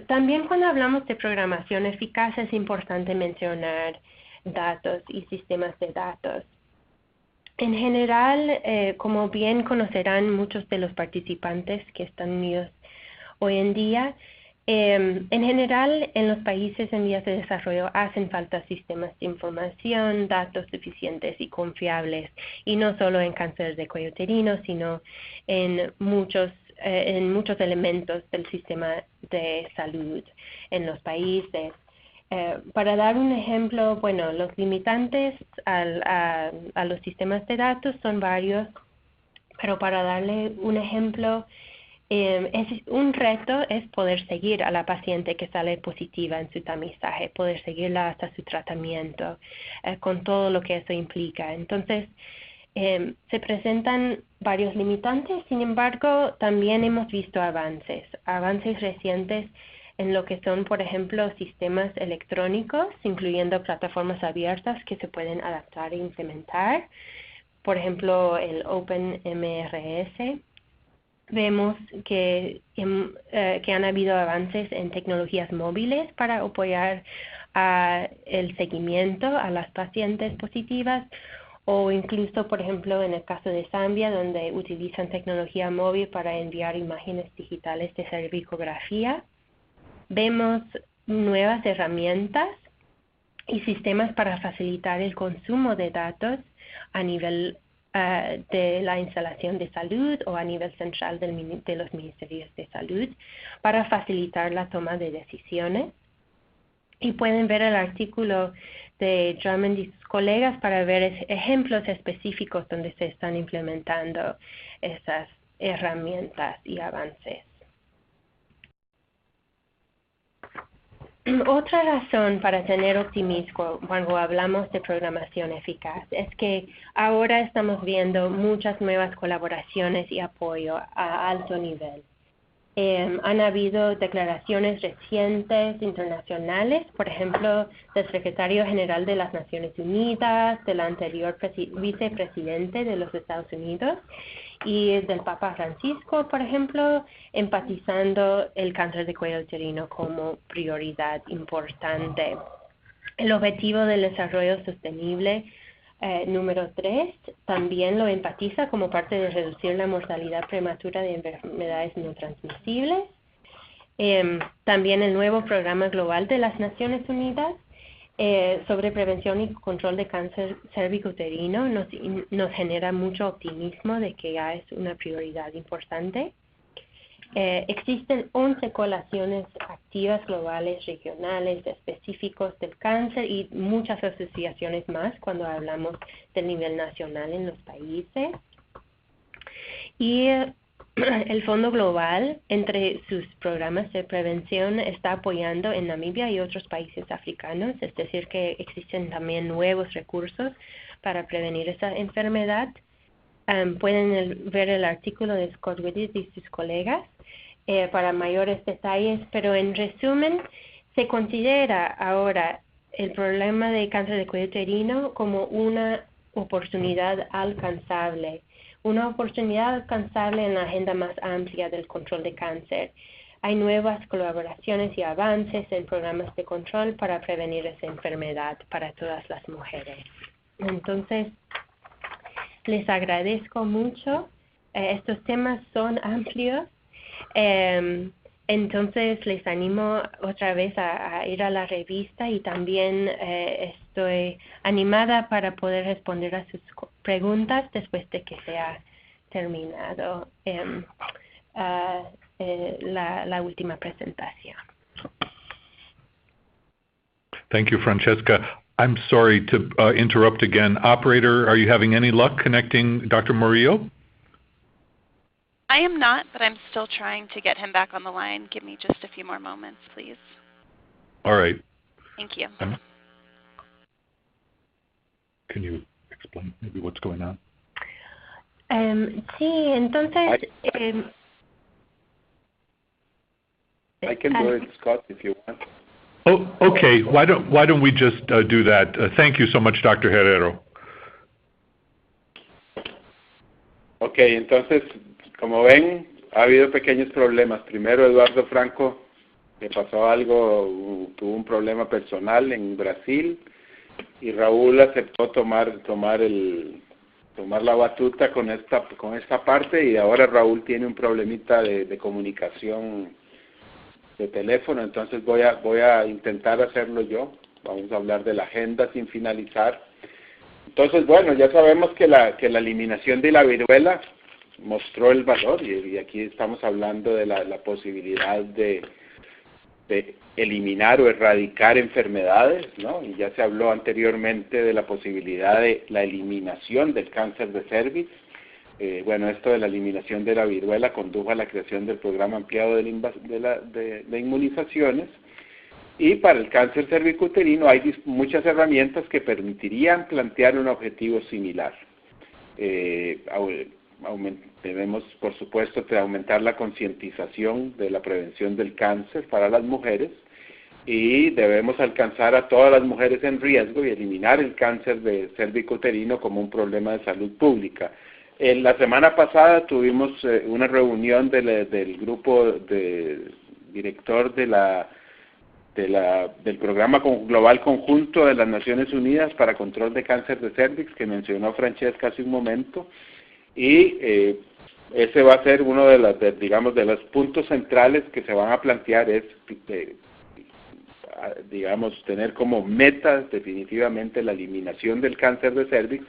También cuando hablamos de programación eficaz es importante mencionar datos y sistemas de datos. En general, como bien conocerán muchos de los participantes que están unidos hoy en día, en general en los países en vías de desarrollo hacen falta sistemas de información, datos suficientes y confiables, y no solo en cáncer de cuello uterino, sino en muchos elementos del sistema de salud en los países. Para dar un ejemplo, bueno, los limitantes a los sistemas de datos son varios, pero para darle un ejemplo, un reto es poder seguir a la paciente que sale positiva en su tamizaje, poder seguirla hasta su tratamiento, con todo lo que eso implica. Entonces, se presentan varios limitantes, sin embargo, también hemos visto avances recientes en lo que son, por ejemplo, sistemas electrónicos, incluyendo plataformas abiertas que se pueden adaptar e implementar. Por ejemplo, el OpenMRS. Vemos que han habido avances en tecnologías móviles para apoyar el seguimiento a las pacientes positivas, o incluso, por ejemplo, en el caso de Zambia, donde utilizan tecnología móvil para enviar imágenes digitales de cervicografía. Vemos nuevas herramientas y sistemas para facilitar el consumo de datos a nivel de la instalación de salud o a nivel central de los ministerios de salud para facilitar la toma de decisiones. Y pueden ver el artículo de Drummond y sus colegas para ver ejemplos específicos donde se están implementando esas herramientas y avances. Otra razón para tener optimismo cuando hablamos de programación eficaz es que ahora estamos viendo muchas nuevas colaboraciones y apoyo a alto nivel. Han habido declaraciones recientes internacionales, por ejemplo, del secretario general de las Naciones Unidas, del anterior vicepresidente de los Estados Unidos y del Papa Francisco, por ejemplo, enfatizando el cáncer de cuello uterino como prioridad importante. El objetivo del desarrollo sostenible número 3 también lo enfatiza como parte de reducir la mortalidad prematura de enfermedades no transmisibles. También el nuevo programa global de las Naciones Unidas sobre prevención y control de cáncer cérvico-uterino nos genera mucho optimismo de que ya es una prioridad importante. Existen 11 coaliciones activas globales, regionales, específicos del cáncer y muchas asociaciones más cuando hablamos del nivel nacional en los países. Y el Fondo Global, entre sus programas de prevención, está apoyando en Namibia y otros países africanos, es decir, que existen también nuevos recursos para prevenir esa enfermedad. Pueden ver el artículo de Scott Whittis y sus colegas para mayores detalles, pero en resumen, se considera ahora el problema de cáncer de cuello uterino como una oportunidad alcanzable en la agenda más amplia del control de cáncer. Hay nuevas colaboraciones y avances en programas de control para prevenir esa enfermedad para todas las mujeres. Entonces, les agradezco mucho. Estos temas son amplios. Entonces, les animo otra vez a ir a la revista y también estoy animada para poder responder a sus preguntas después de que se ha terminado la última presentación. Thank you, Francesca. I'm sorry to interrupt again. Operator, are you having any luck connecting Dr. Murillo? I am not, but I'm still trying to get him back on the line. Give me just a few more moments, please. All right. Thank you. Can you explain maybe what's going on? Sí, entonces... I can do it, Scott, if you want. Oh, okay. Why don't we just do that? Thank you so much, Dr. Herrero. Okay, entonces, como ven, ha habido pequeños problemas. Primero, Eduardo Franco, le pasó algo, tuvo un problema personal en Brasil, y Raúl aceptó tomar la batuta con esta parte, y ahora Raúl tiene un problemita de comunicación de teléfono, entonces voy a intentar hacerlo yo. Vamos a hablar de la agenda sin finalizar. Entonces, bueno, ya sabemos que la eliminación de la viruela mostró el valor, y aquí estamos hablando de la posibilidad de eliminar o erradicar enfermedades, ¿no? Y ya se habló anteriormente de la posibilidad de la eliminación del cáncer de cervix. Bueno, esto de la eliminación de la viruela condujo a la creación del programa ampliado de inmunizaciones, y para el cáncer cervicuterino hay muchas herramientas que permitirían plantear un objetivo similar. Debemos, por supuesto, aumentar la concientización de la prevención del cáncer para las mujeres, y debemos alcanzar a todas las mujeres en riesgo y eliminar el cáncer de cervicuterino como un problema de salud pública. La semana pasada tuvimos una reunión del grupo director del programa global conjunto de las Naciones Unidas para control de cáncer de cervix, que mencionó Francesca hace un momento, y ese va a ser uno de los puntos centrales que se van a plantear, es tener como meta definitivamente la eliminación del cáncer de cervix.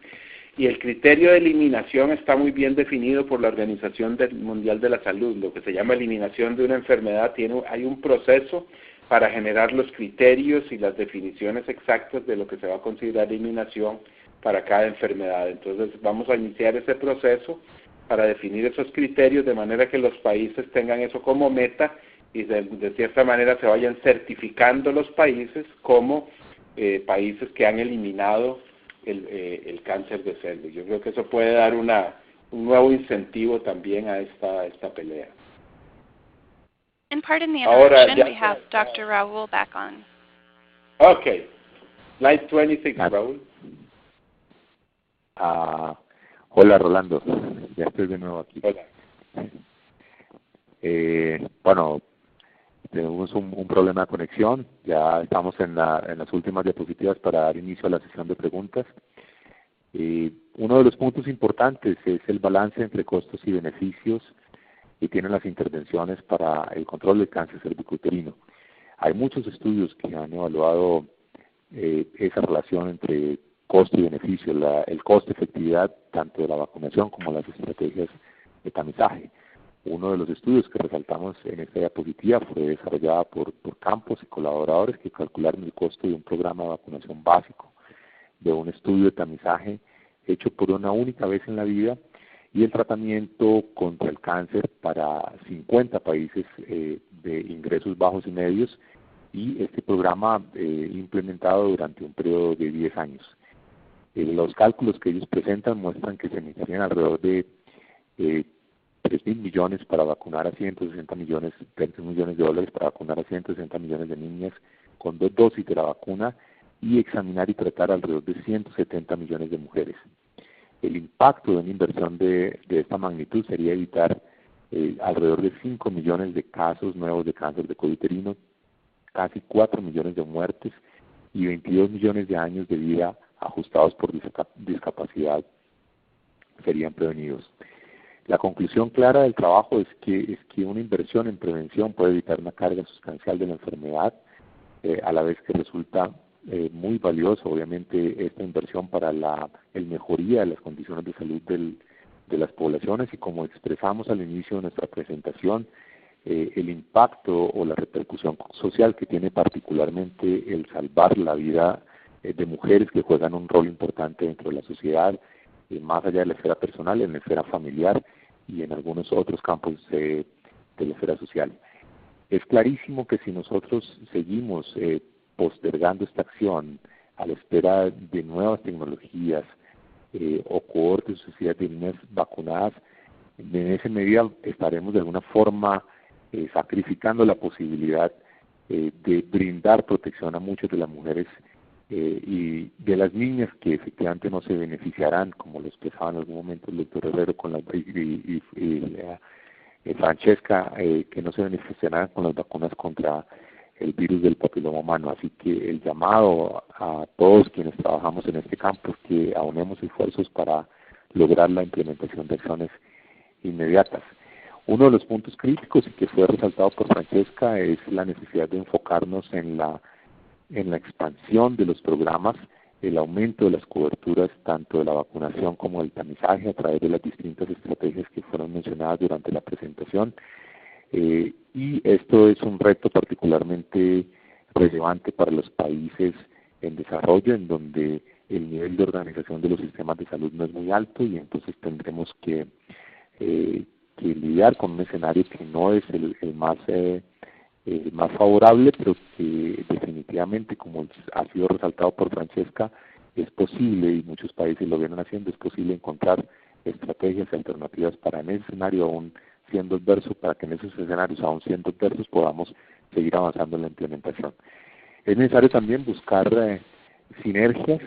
Y el criterio de eliminación está muy bien definido por la Organización Mundial de la Salud. Lo que se llama eliminación de una enfermedad, hay un proceso para generar los criterios y las definiciones exactas de lo que se va a considerar eliminación para cada enfermedad. Entonces vamos a iniciar ese proceso para definir esos criterios de manera que los países tengan eso como meta y de cierta manera se vayan certificando los países como países que han eliminado el cáncer de cervix. Yo creo que eso puede dar un nuevo incentivo también a esta pelea. And pardon the interruption, we have Dr. Raul back on. Okay. Slide 26, Raúl. Hola, Rolando. Ya estoy de nuevo aquí. Hola. Bueno, tenemos un problema de conexión. Ya estamos en las últimas diapositivas para dar inicio a la sesión de preguntas. Uno de los puntos importantes es el balance entre costos y beneficios que tienen las intervenciones para el control del cáncer cervicouterino. Hay muchos estudios que han evaluado esa relación entre costo y beneficio, el costo-efectividad tanto de la vacunación como las estrategias de tamizaje. Uno de los estudios que resaltamos en esta diapositiva fue desarrollado por Campos y colaboradores que calcularon el costo de un programa de vacunación básico, de un estudio de tamizaje hecho por una única vez en la vida y el tratamiento contra el cáncer para 50 países de ingresos bajos y medios, y este programa implementado durante un periodo de 10 años. Los cálculos que ellos presentan muestran que se necesitarían alrededor de 3.000 millones para vacunar a 160 millones, 3 millones de dólares para vacunar a 160 millones de niñas con 2 dosis de la vacuna y examinar y tratar alrededor de 170 millones de mujeres. El impacto de una inversión de esta magnitud sería evitar alrededor de 5 millones de casos nuevos de cáncer de cuello uterino, casi 4 millones de muertes y 22 millones de años de vida ajustados por discapacidad serían prevenidos. La conclusión clara del trabajo es que una inversión en prevención puede evitar una carga sustancial de la enfermedad, a la vez que resulta muy valioso, obviamente, esta inversión para la mejoría de las condiciones de salud de las poblaciones, y como expresamos al inicio de nuestra presentación, el impacto o la repercusión social que tiene particularmente el salvar la vida de mujeres que juegan un rol importante dentro de la sociedad, más allá de la esfera personal, en la esfera familiar y en algunos otros campos de la esfera social. Es clarísimo que si nosotros seguimos postergando esta acción a la espera de nuevas tecnologías o cohortes de sociedad de niñas vacunadas, en esa medida estaremos de alguna forma sacrificando la posibilidad de brindar protección a muchas de las mujeres y de las niñas que efectivamente no se beneficiarán, como lo expresaba en algún momento el doctor Herrero con Francesca, que no se beneficiarán con las vacunas contra el virus del papiloma humano. Así que el llamado a todos quienes trabajamos en este campo es que aunemos esfuerzos para lograr la implementación de acciones inmediatas. Uno de los puntos críticos y que fue resaltado por Francesca es la necesidad de enfocarnos en la expansión de los programas, el aumento de las coberturas tanto de la vacunación como del tamizaje a través de las distintas estrategias que fueron mencionadas durante la presentación. Y esto es un reto particularmente relevante para los países en desarrollo, en donde el nivel de organización de los sistemas de salud no es muy alto, y entonces tendremos que lidiar con un escenario que no es el más favorable, pero que definitivamente, como ha sido resaltado por Francesca, es posible, y muchos países lo vienen haciendo, es posible encontrar estrategias alternativas para en ese escenario aún siendo adverso, para que en esos escenarios aún siendo adversos podamos seguir avanzando en la implementación. Es necesario también buscar sinergias,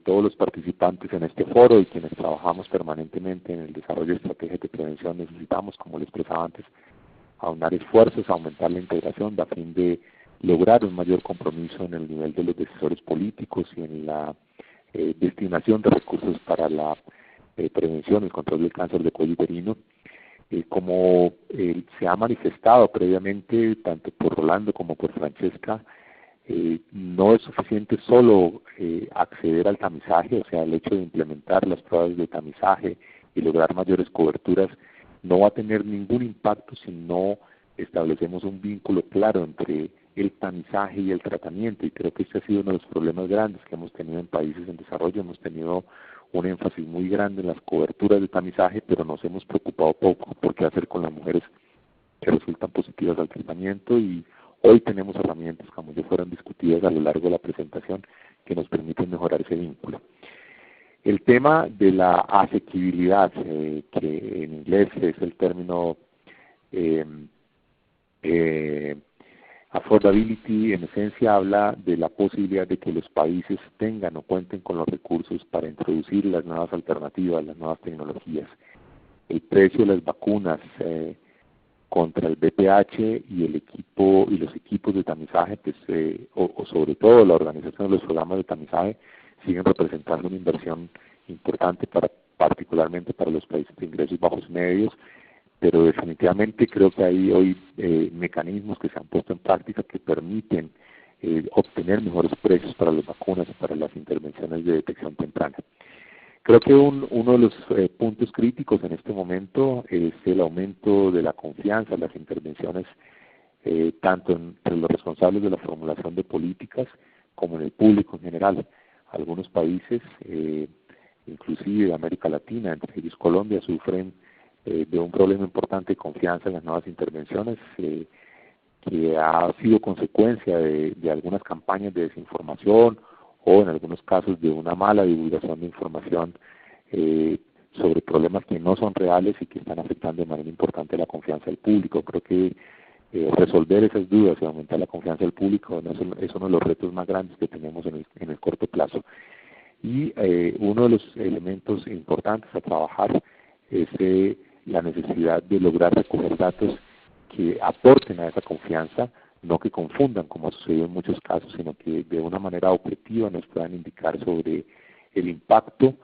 todos los participantes en este foro y quienes trabajamos permanentemente en el desarrollo de estrategias de prevención necesitamos, como les expresaba antes, aunar esfuerzos, aumentar la integración a fin de lograr un mayor compromiso en el nivel de los decisores políticos y en la destinación de recursos para la prevención y el control del cáncer de cuello uterino. Como se ha manifestado previamente tanto por Rolando como por Francesca, no es suficiente solo acceder al tamizaje, o sea, el hecho de implementar las pruebas de tamizaje y lograr mayores coberturas no va a tener ningún impacto si no establecemos un vínculo claro entre el tamizaje y el tratamiento, y creo que este ha sido uno de los problemas grandes que hemos tenido en países en desarrollo. Hemos tenido un énfasis muy grande en las coberturas de tamizaje, pero nos hemos preocupado poco por qué hacer con las mujeres que resultan positivas al tratamiento, y hoy tenemos herramientas, como ya fueron discutidas a lo largo de la presentación, que nos permiten mejorar ese vínculo. El tema de la asequibilidad, que en inglés es el término affordability, en esencia habla de la posibilidad de que los países tengan o cuenten con los recursos para introducir las nuevas alternativas, las nuevas tecnologías. El precio de las vacunas contra el VPH y los equipos de tamizaje, pues, o sobre todo la organización de los programas de tamizaje, siguen representando una inversión importante particularmente para los países de ingresos bajos y medios, pero definitivamente creo que hay hoy mecanismos que se han puesto en práctica que permiten obtener mejores precios para las vacunas y para las intervenciones de detección temprana. Creo que uno de los puntos críticos en este momento es el aumento de la confianza en las intervenciones, tanto entre los responsables de la formulación de políticas como en el público en general. Algunos países, inclusive de América Latina, entre ellos Colombia, sufren de un problema importante de confianza en las nuevas intervenciones, que ha sido consecuencia de algunas campañas de desinformación o en algunos casos de una mala divulgación de información sobre problemas que no son reales y que están afectando de manera importante la confianza del público. Creo que resolver esas dudas y aumentar la confianza del público es uno de los retos más grandes que tenemos en el corto plazo. Y uno de los elementos importantes a trabajar es la necesidad de lograr recoger datos que aporten a esa confianza, no que confundan, como ha sucedido en muchos casos, sino que de una manera objetiva nos puedan indicar sobre el impacto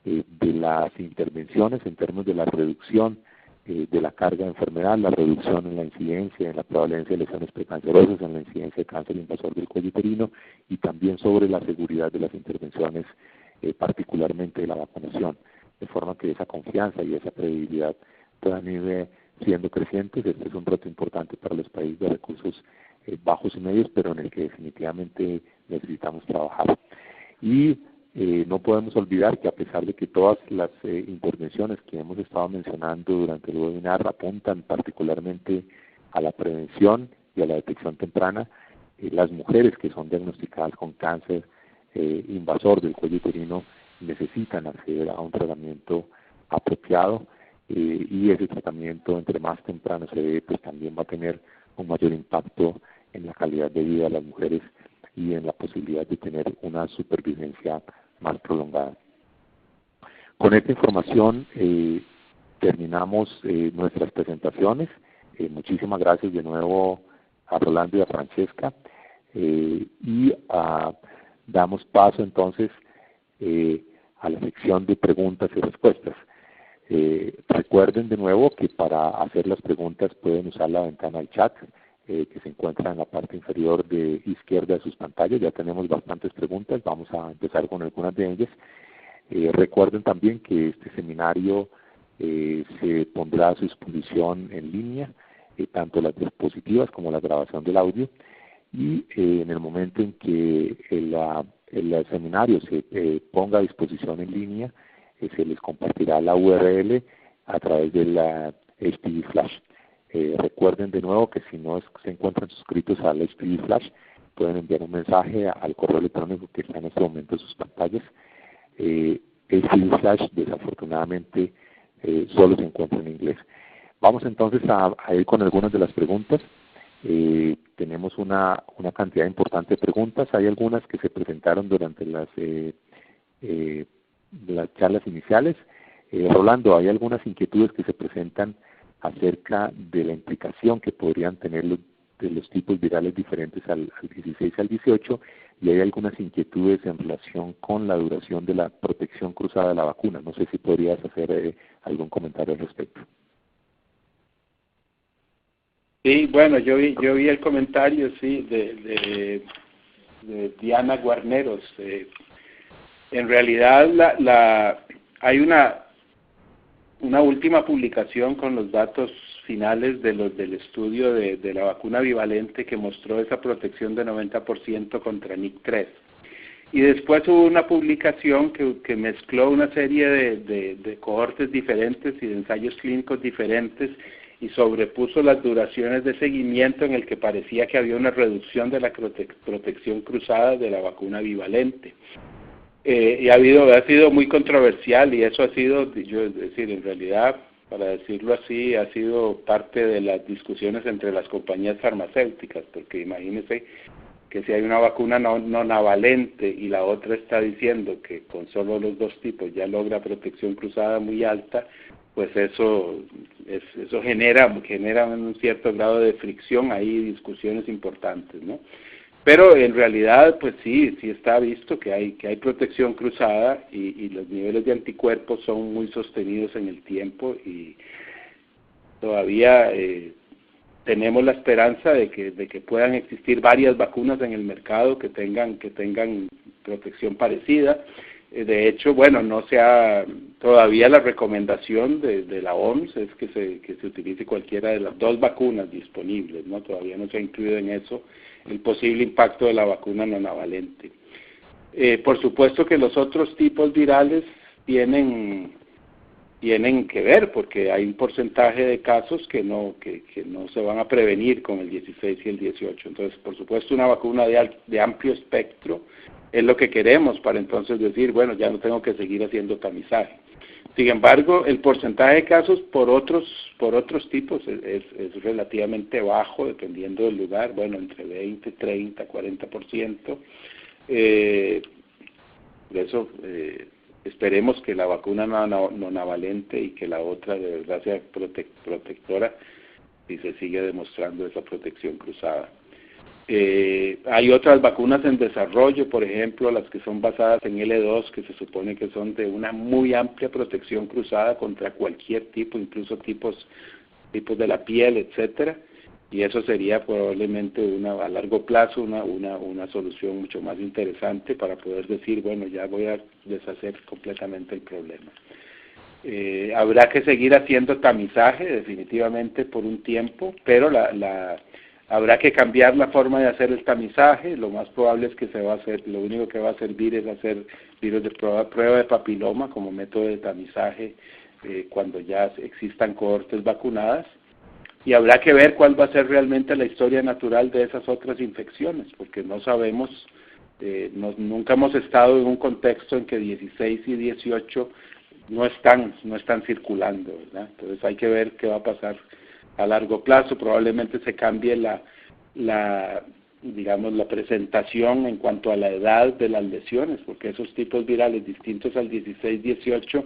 de las intervenciones en términos de la reducción de la carga de enfermedad, la reducción en la incidencia, en la prevalencia de lesiones precancerosas, en la incidencia de cáncer invasor del cuello uterino, y también sobre la seguridad de las intervenciones, particularmente de la vacunación, de forma que esa confianza y esa credibilidad puedan ir siendo crecientes. Este es un reto importante para los países de recursos bajos y medios, pero en el que definitivamente necesitamos trabajar. Y no podemos olvidar que a pesar de que todas las intervenciones que hemos estado mencionando durante el webinar apuntan particularmente a la prevención y a la detección temprana, las mujeres que son diagnosticadas con cáncer invasor del cuello uterino necesitan acceder a un tratamiento apropiado, y ese tratamiento, entre más temprano se dé, pues también va a tener un mayor impacto en la calidad de vida de las mujeres y en la posibilidad de tener una supervivencia más prolongada. Con esta información terminamos nuestras presentaciones. Muchísimas gracias de nuevo a Rolando y a Francesca, y damos paso entonces a la sección de preguntas y respuestas. Recuerden de nuevo que para hacer las preguntas pueden usar la ventana del chat que se encuentra en la parte inferior de izquierda de sus pantallas. Ya tenemos bastantes preguntas, vamos a empezar con algunas de ellas. Recuerden también que este seminario se pondrá a su disposición en línea, tanto las diapositivas como la grabación del audio, y en el momento en que el seminario se ponga a disposición en línea, se les compartirá la URL a través de la HPV Flash. Recuerden de nuevo que si no se encuentran suscritos al HPV Flash, pueden enviar un mensaje al correo electrónico que está en este momento en sus pantallas. HPV Flash desafortunadamente solo se encuentra en inglés. Vamos entonces a ir con algunas de las preguntas. Tenemos una cantidad importante de preguntas. Hay algunas que se presentaron durante las charlas iniciales. Rolando, hay algunas inquietudes que se presentan acerca de la implicación que podrían tener de los tipos virales diferentes al 16 y al 18, y hay algunas inquietudes en relación con la duración de la protección cruzada de la vacuna. No sé si podrías hacer algún comentario al respecto. Sí, bueno, yo vi el comentario, sí, de Diana Guarneros. En realidad hay una última publicación con los datos finales del estudio de la vacuna bivalente que mostró esa protección de 90% contra NIC3. Y después hubo una publicación que mezcló una serie de cohortes diferentes y de ensayos clínicos diferentes y sobrepuso las duraciones de seguimiento en el que parecía que había una reducción de la protección cruzada de la vacuna bivalente. Y ha sido muy controversial, y eso ha sido, es decir, en realidad, para decirlo así, ha sido parte de las discusiones entre las compañías farmacéuticas, porque imagínense que si hay una vacuna no navalente y la otra está diciendo que con solo los dos tipos ya logra protección cruzada muy alta, pues eso genera un cierto grado de fricción, hay discusiones importantes, ¿no? Pero en realidad, pues sí está visto que hay protección cruzada y los niveles de anticuerpos son muy sostenidos en el tiempo, y todavía tenemos la esperanza de que puedan existir varias vacunas en el mercado que tengan protección parecida. De hecho, bueno, todavía la recomendación de la OMS es que se utilice cualquiera de las dos vacunas disponibles, ¿no? Todavía no se ha incluido en eso el posible impacto de la vacuna nonavalente. Por supuesto que los otros tipos virales tienen que ver, porque hay un porcentaje de casos que no se van a prevenir con el 16 y el 18. Entonces, por supuesto, una vacuna de amplio espectro es lo que queremos para entonces decir, bueno, ya no tengo que seguir haciendo tamizaje. Sin embargo, el porcentaje de casos por otros tipos es relativamente bajo, dependiendo del lugar, bueno, entre 20, 30, 40%. Por eso esperemos que la vacuna nonavalente y que la otra de verdad sea protectora y se sigue demostrando esa protección cruzada. Hay otras vacunas en desarrollo, por ejemplo, las que son basadas en L2, que se supone que son de una muy amplia protección cruzada contra cualquier tipo, incluso tipos de la piel, etcétera, y eso sería probablemente a largo plazo una solución mucho más interesante para poder decir, bueno, ya voy a deshacer completamente el problema. Habrá que seguir haciendo tamizaje definitivamente por un tiempo, pero habrá que cambiar la forma de hacer el tamizaje. Lo más probable es que lo único que va a servir es hacer virus de prueba de papiloma como método de tamizaje cuando ya existan cohortes vacunadas, y habrá que ver cuál va a ser realmente la historia natural de esas otras infecciones, porque no sabemos, nunca hemos estado en un contexto en que 16 y 18 no están circulando, ¿verdad? Entonces hay que ver qué va a pasar a largo plazo. Probablemente se cambie la presentación en cuanto a la edad de las lesiones, porque esos tipos virales distintos al 16-18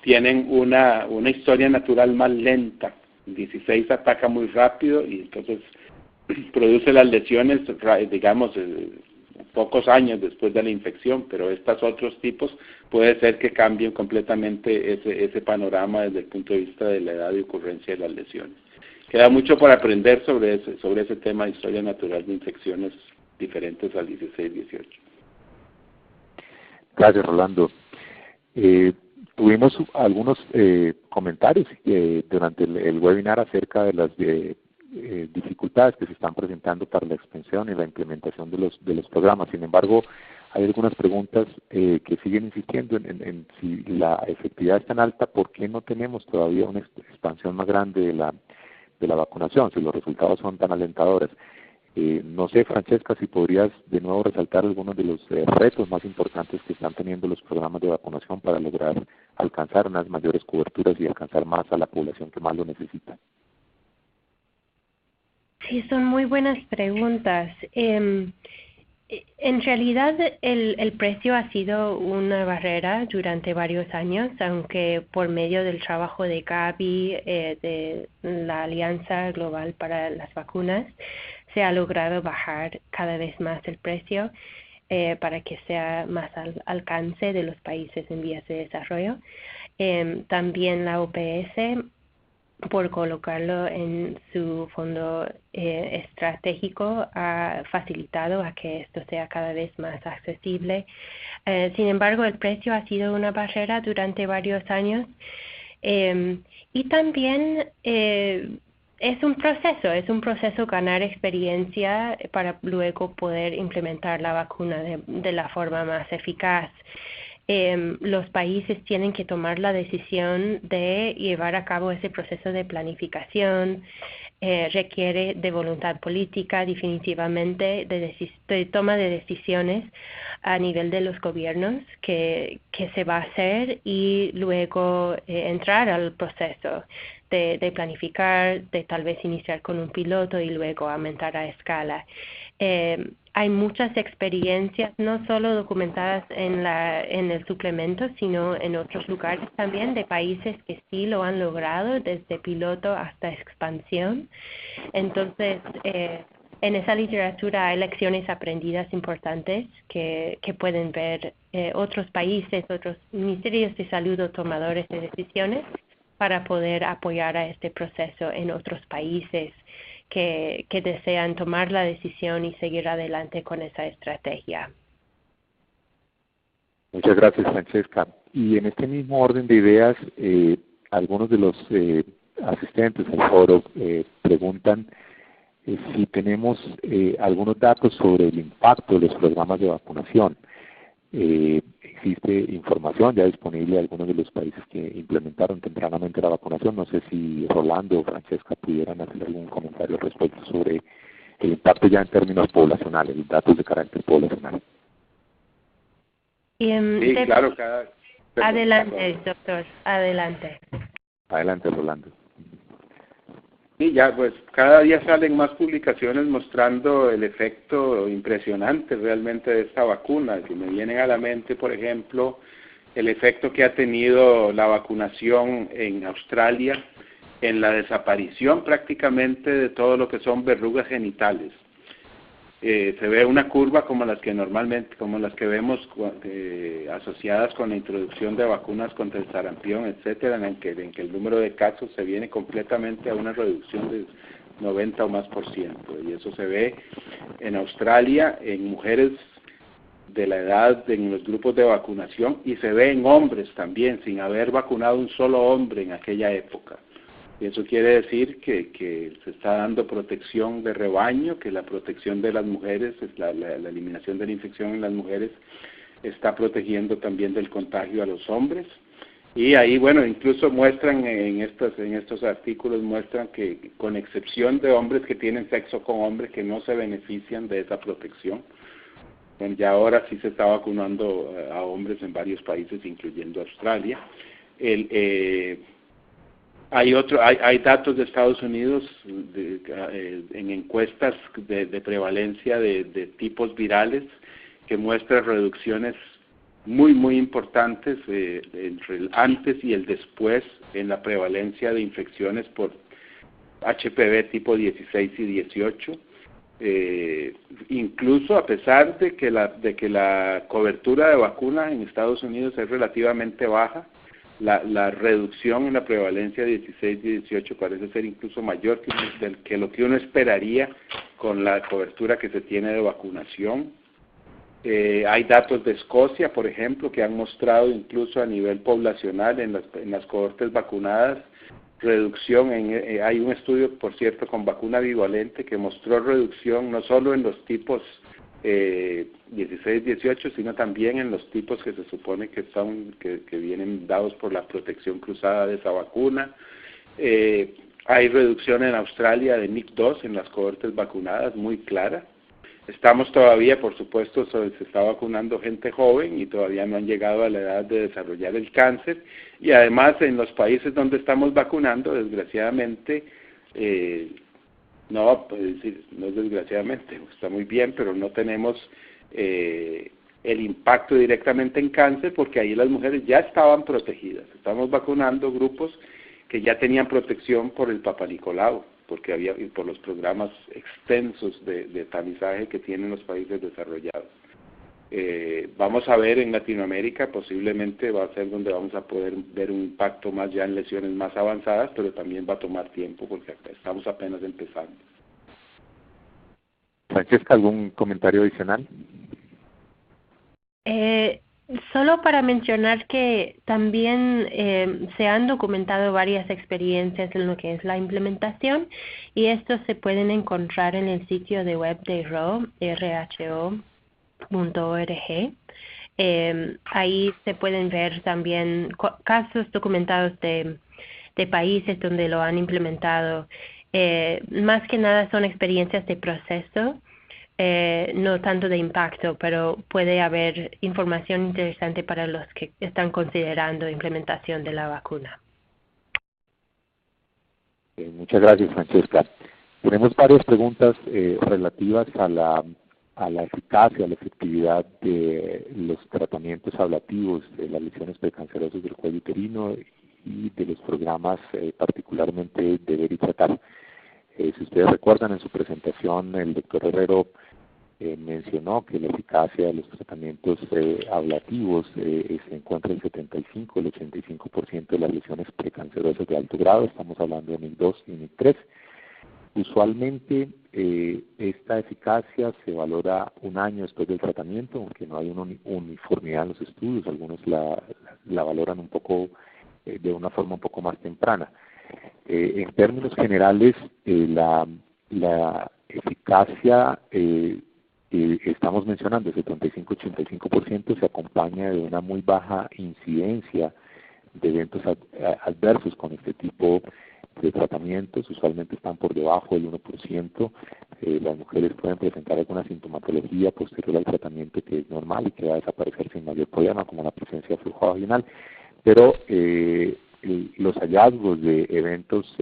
tienen una historia natural más lenta. El 16 ataca muy rápido y entonces produce las lesiones, digamos, pocos años después de la infección, pero estos otros tipos puede ser que cambien completamente ese panorama desde el punto de vista de la edad de ocurrencia de las lesiones. Queda mucho por aprender sobre ese tema de historia natural de infecciones diferentes al 16-18. Gracias, Rolando. Tuvimos algunos comentarios durante el webinar acerca de las dificultades que se están presentando para la expansión y la implementación de los programas. Sin embargo, hay algunas preguntas que siguen insistiendo en si la efectividad es tan alta, ¿por qué no tenemos todavía una expansión más grande de la vacunación, si los resultados son tan alentadores? No sé, Francesca, si podrías de nuevo resaltar algunos de los retos más importantes que están teniendo los programas de vacunación para lograr alcanzar unas mayores coberturas y alcanzar más a la población que más lo necesita. Sí, son muy buenas preguntas. En realidad el precio ha sido una barrera durante varios años, aunque por medio del trabajo de Gavi, de la Alianza Global para las Vacunas, se ha logrado bajar cada vez más el precio para que sea más al alcance de los países en vías de desarrollo. También la OPS, por colocarlo en su fondo estratégico, ha facilitado a que esto sea cada vez más accesible. Sin embargo, el precio ha sido una barrera durante varios años y también es un proceso ganar experiencia para luego poder implementar la vacuna de la forma más eficaz. Los países tienen que tomar la decisión de llevar a cabo ese proceso de planificación, requiere de voluntad política, definitivamente, de toma de decisiones a nivel de los gobiernos que se va a hacer y luego entrar al proceso de planificar, de tal vez iniciar con un piloto y luego aumentar a escala. Hay muchas experiencias, no solo documentadas en el suplemento, sino en otros lugares también, de países que sí lo han logrado, desde piloto hasta expansión. Entonces, en esa literatura hay lecciones aprendidas importantes que pueden ver otros países, otros ministerios de salud o tomadores de decisiones para poder apoyar a este proceso en otros países que desean tomar la decisión y seguir adelante con esa estrategia. Muchas gracias, Francesca. Y en este mismo orden de ideas, algunos de los asistentes al foro preguntan si tenemos algunos datos sobre el impacto de los programas de vacunación. Existe información ya disponible de algunos de los países que implementaron tempranamente la vacunación. No sé si Rolando o Francesca pudieran hacer algún comentario al respecto sobre el impacto ya en términos poblacionales, los datos de carácter poblacional. Sí, claro. Adelante, doctor, adelante. Adelante, Rolando. Sí, ya pues cada día salen más publicaciones mostrando el efecto impresionante realmente de esta vacuna. Que me vienen a la mente, por ejemplo, el efecto que ha tenido la vacunación en Australia en la desaparición prácticamente de todo lo que son verrugas genitales. Se ve una curva como las que vemos asociadas con la introducción de vacunas contra el sarampión, etcétera, en que el número de casos se viene completamente a una reducción de 90 o más %. Y eso se ve en Australia, en mujeres de la edad, en los grupos de vacunación, y se ve en hombres también, sin haber vacunado un solo hombre en aquella época. Y eso quiere decir que se está dando protección de rebaño, que la protección de las mujeres, la eliminación de la infección en las mujeres, está protegiendo también del contagio a los hombres. Y ahí, bueno, incluso muestran en estos artículos, muestran que con excepción de hombres que tienen sexo con hombres que no se benefician de esa protección, bueno, ya ahora sí se está vacunando a hombres en varios países, incluyendo Australia. Hay datos de Estados Unidos en encuestas de prevalencia de tipos virales que muestran reducciones muy importantes entre el antes y el después en la prevalencia de infecciones por HPV tipo 16 y 18. Incluso a pesar de que la cobertura de vacuna en Estados Unidos es relativamente baja, la reducción en la prevalencia de 16 y 18 parece ser incluso mayor que lo que uno esperaría con la cobertura que se tiene de vacunación. Hay datos de Escocia, por ejemplo, que han mostrado incluso a nivel poblacional en las cohortes vacunadas reducción. Hay un estudio, por cierto, con vacuna bivalente que mostró reducción no solo en los tipos 16, 18, sino también en los tipos que se supone que vienen dados por la protección cruzada de esa vacuna. Hay reducción en Australia de NIC2 en las cohortes vacunadas, muy clara. Estamos todavía, por supuesto, se está vacunando gente joven y todavía no han llegado a la edad de desarrollar el cáncer. Y además, en los países donde estamos vacunando, desgraciadamente, no desgraciadamente, está muy bien, pero no tenemos el impacto directamente en cáncer porque ahí las mujeres ya estaban protegidas. Estamos vacunando grupos que ya tenían protección por el Papa Nicolau, y por los programas extensos de tamizaje que tienen los países desarrollados. Vamos a ver en Latinoamérica, posiblemente va a ser donde vamos a poder ver un impacto más ya en lesiones más avanzadas, pero también va a tomar tiempo porque estamos apenas empezando. Francesca, ¿algún comentario adicional? Solo para mencionar que también se han documentado varias experiencias en lo que es la implementación y estos se pueden encontrar en el sitio de web de rho.org. Ahí se pueden ver también casos documentados de países donde lo han implementado. Más que nada son experiencias de proceso, no tanto de impacto, pero puede haber información interesante para los que están considerando implementación de la vacuna. Muchas gracias, Francesca. Tenemos varias preguntas relativas a la eficacia, a la efectividad de los tratamientos ablativos de las lesiones precancerosas del cuello uterino y de los programas particularmente de Ver y Tratar. Si ustedes recuerdan, en su presentación el doctor Herrero mencionó que la eficacia de los tratamientos ablativos se encuentra en el 75, el 85% de las lesiones precancerosas de alto grado. Estamos hablando de NIC2 y NIC3. Usualmente esta eficacia se valora un año después del tratamiento, aunque no hay una uniformidad en los estudios. Algunos la valoran un poco de una forma un poco más temprana. En términos generales, la eficacia estamos mencionando, 75-85%, se acompaña de una muy baja incidencia de eventos adversos con este tipo de tratamientos. Usualmente están por debajo del 1%. Las mujeres pueden presentar alguna sintomatología posterior al tratamiento que es normal y que va a desaparecer sin mayor problema, como la presencia de flujo vaginal, pero los hallazgos de eventos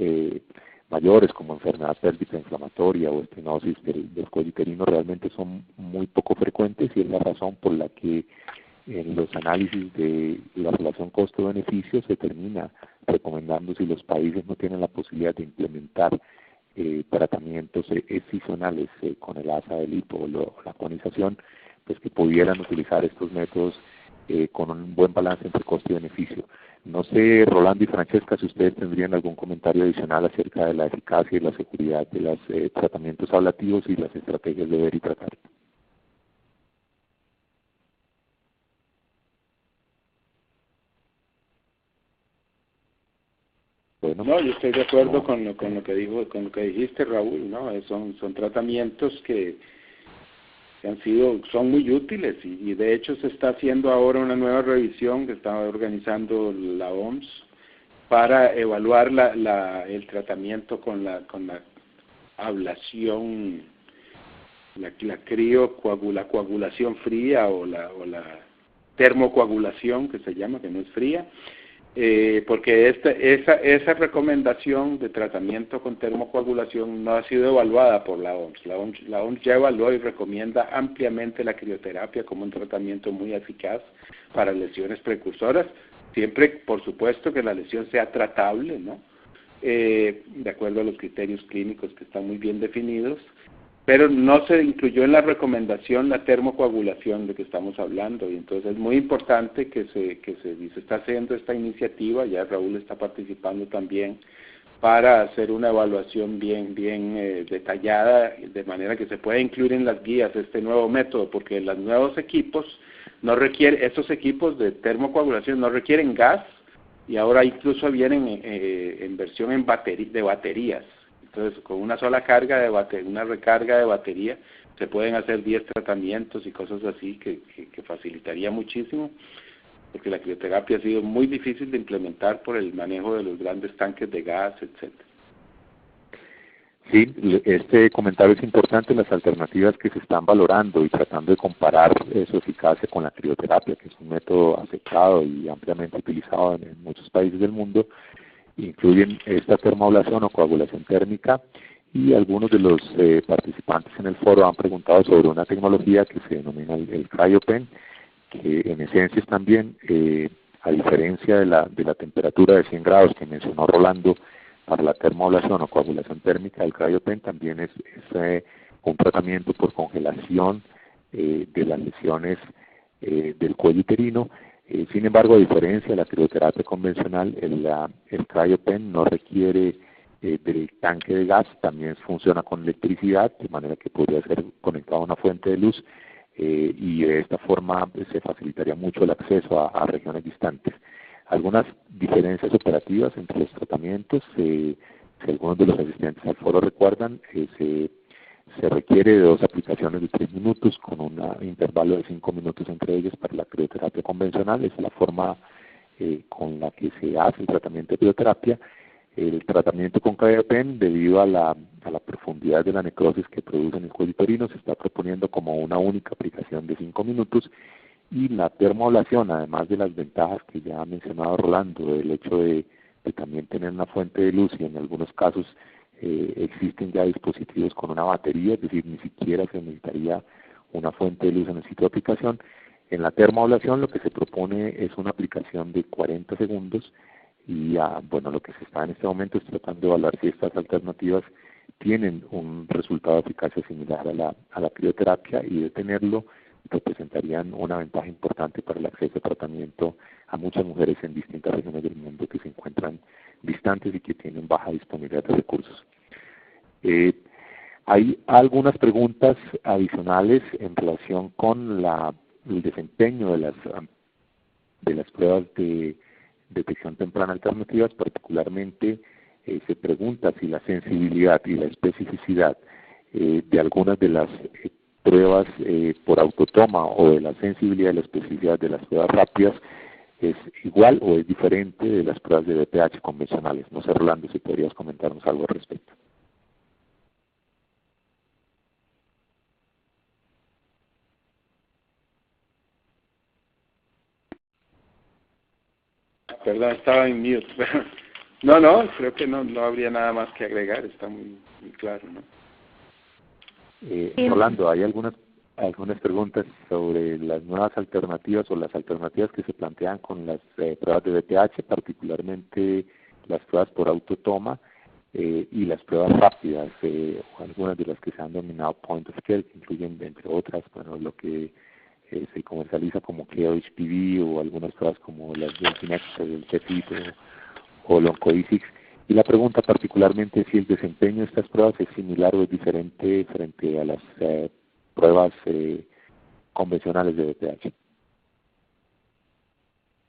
mayores como enfermedad pélvica inflamatoria o estenosis del cuello uterino realmente son muy poco frecuentes, y es la razón por la que en los análisis de la relación costo-beneficio se termina recomendando, si los países no tienen la posibilidad de implementar tratamientos excisionales con el asa del hipo o la conización, pues que pudieran utilizar estos métodos con un buen balance entre costo y beneficio. No sé, Rolando y Francesca, si ustedes tendrían algún comentario adicional acerca de la eficacia y la seguridad de los tratamientos ablativos y las estrategias de Ver y Tratar. Bueno, no, yo estoy de acuerdo con lo que dijiste, Raúl, ¿no? Son tratamientos que son muy útiles y de hecho se está haciendo ahora una nueva revisión que está organizando la OMS para evaluar el tratamiento con la ablación, la coagulación fría o la termocoagulación, que se llama, que no es fría, porque esa recomendación de tratamiento con termocoagulación no ha sido evaluada por la OMS. La OMS ya evaluó y recomienda ampliamente la crioterapia como un tratamiento muy eficaz para lesiones precursoras, siempre, por supuesto, que la lesión sea tratable, ¿no? De acuerdo a los criterios clínicos que están muy bien definidos, pero no se incluyó en la recomendación la termocoagulación de que estamos hablando, y entonces es muy importante que se está haciendo esta iniciativa, ya Raúl está participando también, para hacer una evaluación bien detallada, de manera que se pueda incluir en las guías este nuevo método, porque los nuevos equipos estos equipos de termocoagulación no requieren gas, y ahora incluso vienen en versión de baterías. Entonces, con una sola una recarga de batería, se pueden hacer 10 tratamientos y cosas así que facilitaría muchísimo, porque la crioterapia ha sido muy difícil de implementar por el manejo de los grandes tanques de gas, etcétera. Sí, este comentario es importante, las alternativas que se están valorando y tratando de comparar su eficacia con la crioterapia, que es un método aceptado y ampliamente utilizado en muchos países del mundo, incluyen esta termoablación o coagulación térmica, y algunos de los participantes en el foro han preguntado sobre una tecnología que se denomina el CryoPen, que en esencia es también, a diferencia de la temperatura de 100 grados que mencionó Rolando, para la termoablación o coagulación térmica, el CryoPen también es un tratamiento por congelación de las lesiones del cuello uterino. Sin embargo, a diferencia de la crioterapia convencional, el CryoPen no requiere del tanque de gas, también funciona con electricidad, de manera que podría ser conectado a una fuente de luz y de esta forma se facilitaría mucho el acceso a regiones distantes. Algunas diferencias operativas entre los tratamientos, si algunos de los asistentes al foro recuerdan, se requiere de 2 aplicaciones de 3 minutos con un intervalo de 5 minutos entre ellas para la crioterapia convencional. Esa es la forma con la que se hace el tratamiento de crioterapia. El tratamiento con cardiopén, debido a la profundidad de la necrosis que produce en el cuello uterino, se está proponiendo como una única aplicación de 5 minutos. Y la termoablación, además de las ventajas que ya ha mencionado Rolando, del hecho de también tener una fuente de luz, y en algunos casos existen ya dispositivos con una batería, es decir, ni siquiera se necesitaría una fuente de luz en el sitio de aplicación. En la termoablación lo que se propone es una aplicación de 40 segundos y bueno, lo que se está en este momento es tratando de evaluar si estas alternativas tienen un resultado de eficacia similar a la crioterapia, y de tenerlo representarían una ventaja importante para el acceso a tratamiento a muchas mujeres en distintas regiones del mundo que se encuentran distantes y que tienen baja disponibilidad de recursos. Hay algunas preguntas adicionales en relación con el desempeño de las pruebas de detección temprana alternativas. Particularmente se pregunta si la sensibilidad y la especificidad de algunas de las pruebas por autotoma o de la sensibilidad y la especificidad de las pruebas rápidas es igual o es diferente de las pruebas de BPH convencionales. No sé, Rolando, si podrías comentarnos algo al respecto. Perdón, estaba en mute. No, creo que no habría nada más que agregar, está muy claro, ¿no? Rolando, hay algunas preguntas sobre las nuevas alternativas o las alternativas que se plantean con las pruebas de BPH, particularmente las pruebas por autotoma y las pruebas rápidas, algunas de las que se han denominado point of care, que incluyen, entre otras, bueno, lo que se comercializa como Clear HPV, o algunas pruebas como las del Kinexo, del CETIP o el OncoE6. Y la pregunta particularmente es si el desempeño de estas pruebas es similar o es diferente frente a las pruebas convencionales de BPH.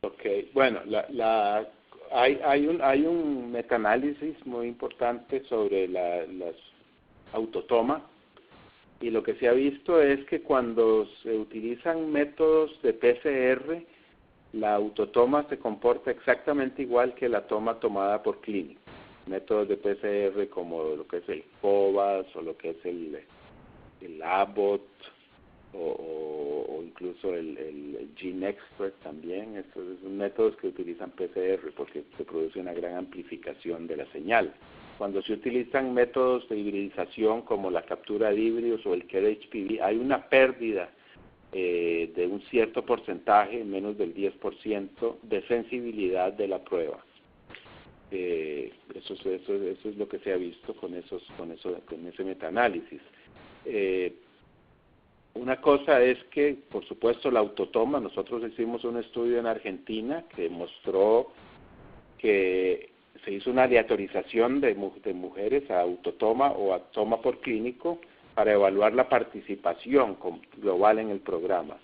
Ok, bueno, hay un metaanálisis muy importante sobre las autotomas, y lo que se ha visto es que cuando se utilizan métodos de PCR, la autotoma se comporta exactamente igual que la toma tomada por clínico. Métodos de PCR como lo que es el COVAS o lo que es el Abbott o incluso el GeneXpert también. Estos son métodos que utilizan PCR porque se produce una gran amplificación de la señal. Cuando se utilizan métodos de hibridización como la captura de híbridos o el KRHPV, hay una pérdida de un cierto porcentaje, menos del 10%, de sensibilidad de la prueba. Eso es lo que se ha visto con ese metaanálisis. Una cosa es que, por supuesto, la autotoma, nosotros hicimos un estudio en Argentina que mostró que se hizo una aleatorización de mujeres a autotoma o a toma por clínico para evaluar la participación global en el programa.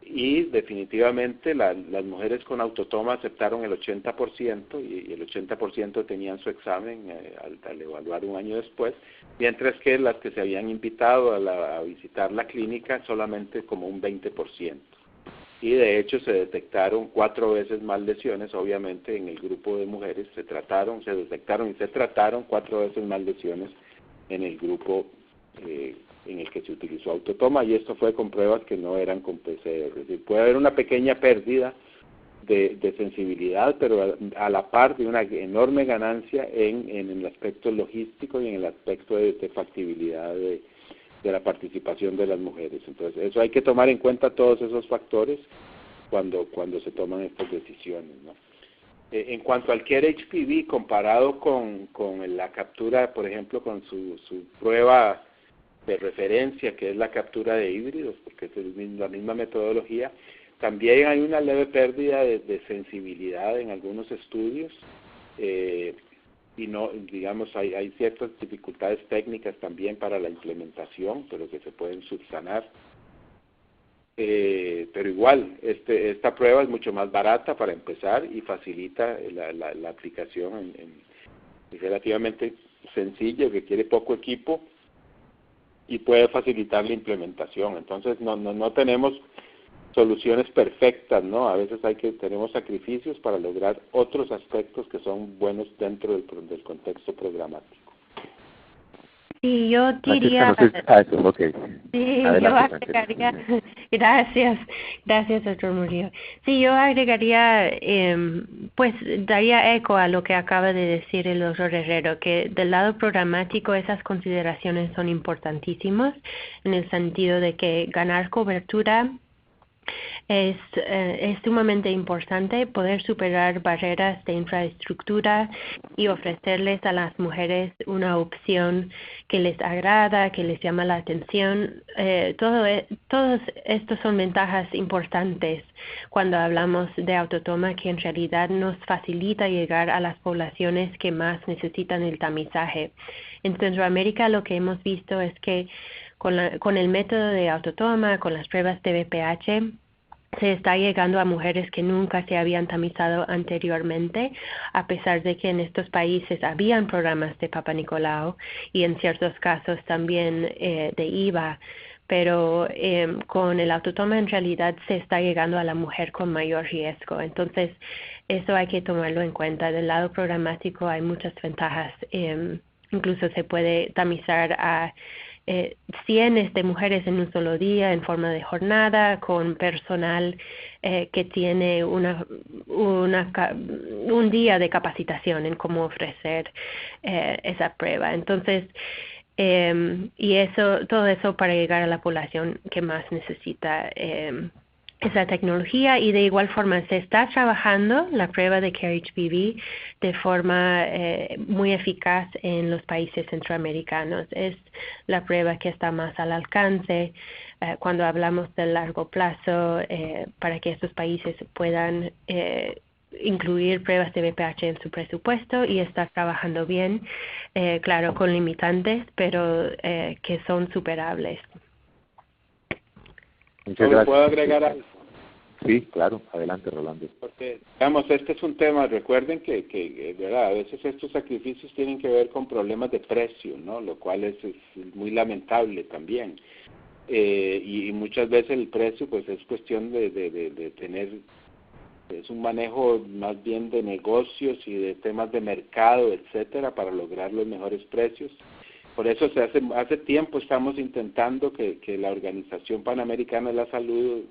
Y definitivamente las mujeres con autotoma aceptaron el 80% y el 80% tenían su examen al evaluar un año después, mientras que las que se habían invitado a visitar la clínica solamente como un 20%. Y de hecho se detectaron 4 veces más lesiones, obviamente en el grupo de mujeres se detectaron y se trataron 4 veces más lesiones en el grupo en el que se utilizó autotoma, y esto fue con pruebas que no eran con PCR. Es decir, puede haber una pequeña pérdida de sensibilidad, pero a la par de una enorme ganancia en el aspecto logístico y en el aspecto de factibilidad de la participación de las mujeres. Entonces, eso hay que tomar en cuenta todos esos factores cuando se toman estas decisiones, ¿no? En cuanto al KRHPV, comparado con la captura, por ejemplo, con su prueba de referencia, que es la captura de híbridos, porque es la misma metodología, también hay una leve pérdida de sensibilidad en algunos estudios, y no, digamos, hay ciertas dificultades técnicas también para la implementación, pero que se pueden subsanar. pero igual, esta prueba es mucho más barata para empezar y facilita la aplicación es relativamente sencilla, requiere poco equipo y puede facilitar la implementación. Entonces no tenemos soluciones perfectas, ¿no? A veces tenemos sacrificios para lograr otros aspectos que son buenos dentro del contexto programático. Sí, yo diría... Okay. Sí, Adelante, yo agregaría... Gracias, doctor Murillo. Sí, yo agregaría, pues daría eco a lo que acaba de decir el doctor Herrero, que del lado programático esas consideraciones son importantísimas, en el sentido de que ganar cobertura es sumamente importante poder superar barreras de infraestructura y ofrecerles a las mujeres una opción que les agrada, que les llama la atención. Todos estos son ventajas importantes cuando hablamos de autotoma, que en realidad nos facilita llegar a las poblaciones que más necesitan el tamizaje. En Centroamérica lo que hemos visto es que con el método de autotoma, con las pruebas de BPH, se está llegando a mujeres que nunca se habían tamizado anteriormente, a pesar de que en estos países habían programas de Papa Nicolau y en ciertos casos también de IVA, pero con el autotoma en realidad se está llegando a la mujer con mayor riesgo. Entonces, eso hay que tomarlo en cuenta. Del lado programático hay muchas ventajas. Incluso se puede tamizar a 100 de mujeres en un solo día en forma de jornada con personal que tiene un día de capacitación en cómo ofrecer esa prueba. Entonces, y todo eso para llegar a la población que más necesita esa tecnología. Y de igual forma se está trabajando la prueba de CARE-HPV de forma muy eficaz en los países centroamericanos. Es la prueba que está más al alcance cuando hablamos del largo plazo para que estos países puedan incluir pruebas de BPH en su presupuesto y está trabajando bien, claro, con limitantes, pero que son superables. Muchas gracias. ¿Puedo agregar algo? Sí, claro. Adelante, Rolando. Porque, digamos, este es un tema, recuerden que ¿verdad? A veces estos sacrificios tienen que ver con problemas de precio, ¿no? Lo cual es muy lamentable también. Y muchas veces el precio, pues, es cuestión de tener, es un manejo más bien de negocios y de temas de mercado, etcétera, para lograr los mejores precios. Por eso hace tiempo estamos intentando que la Organización Panamericana de la Salud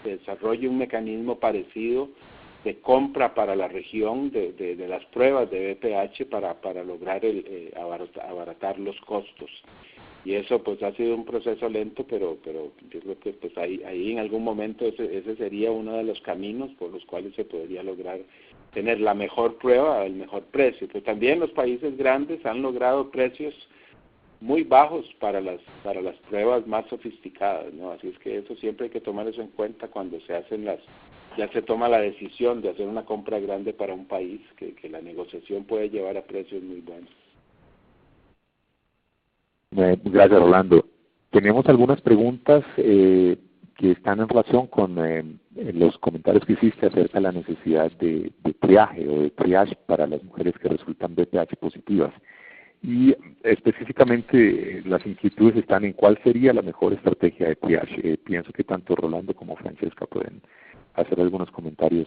desarrolle un mecanismo parecido de compra para la región de las pruebas de BPH para lograr abaratar los costos. Y eso pues ha sido un proceso lento, pero yo creo que pues ahí en algún momento ese sería uno de los caminos por los cuales se podría lograr tener la mejor prueba al mejor precio. Pero también los países grandes han logrado precios muy bajos para las pruebas más sofisticadas, ¿no? Así es que eso siempre hay que tomar eso en cuenta cuando ya se toma la decisión de hacer una compra grande para un país, que la negociación puede llevar a precios muy buenos. Gracias, Rolando. Tenemos algunas preguntas que están en relación con los comentarios que hiciste acerca de la necesidad de triaje o de triage para las mujeres que resultan BPH positivas. Y específicamente las inquietudes están en cuál sería la mejor estrategia de triage. Pienso que tanto Rolando como Francesca pueden hacer algunos comentarios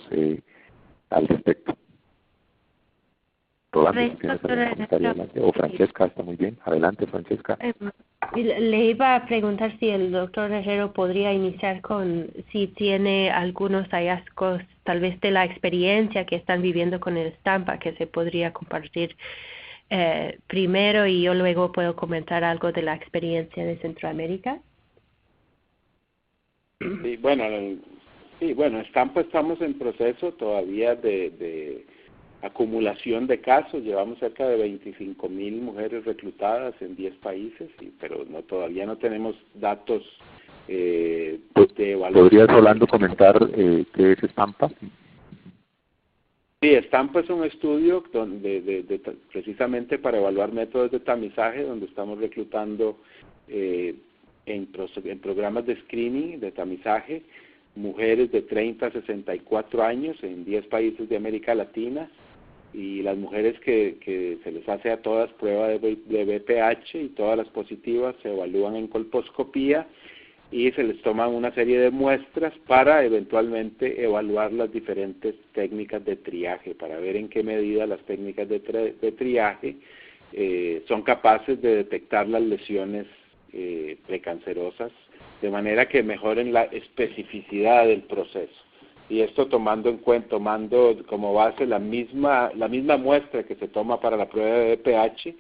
al respecto. Rolando, si tienes algún comentario, adelante. O Francesca, está muy bien. Adelante, Francesca. Le iba a preguntar si el doctor Herrero podría iniciar con si tiene algunos hallazgos, tal vez de la experiencia que están viviendo con el Stampa, que se podría compartir primero, y yo luego puedo comentar algo de la experiencia de Centroamérica. Sí, bueno, estamos en proceso todavía de acumulación de casos. Llevamos cerca de 25,000 mujeres reclutadas en 10 países, pero todavía no tenemos datos de evaluación. ¿Podrías, Rolando, comentar qué es Stampa? Sí, Stampa es un estudio precisamente para evaluar métodos de tamizaje, donde estamos reclutando en programas de screening, de tamizaje, mujeres de 30 a 64 años en 10 países de América Latina, y las mujeres que se les hace a todas prueba de BPH y todas las positivas se evalúan en colposcopía y se les toman una serie de muestras para eventualmente evaluar las diferentes técnicas de triaje, para ver en qué medida las técnicas de triaje son capaces de detectar las lesiones precancerosas de manera que mejoren la especificidad del proceso. Y esto tomando como base la misma muestra que se toma para la prueba de BPH,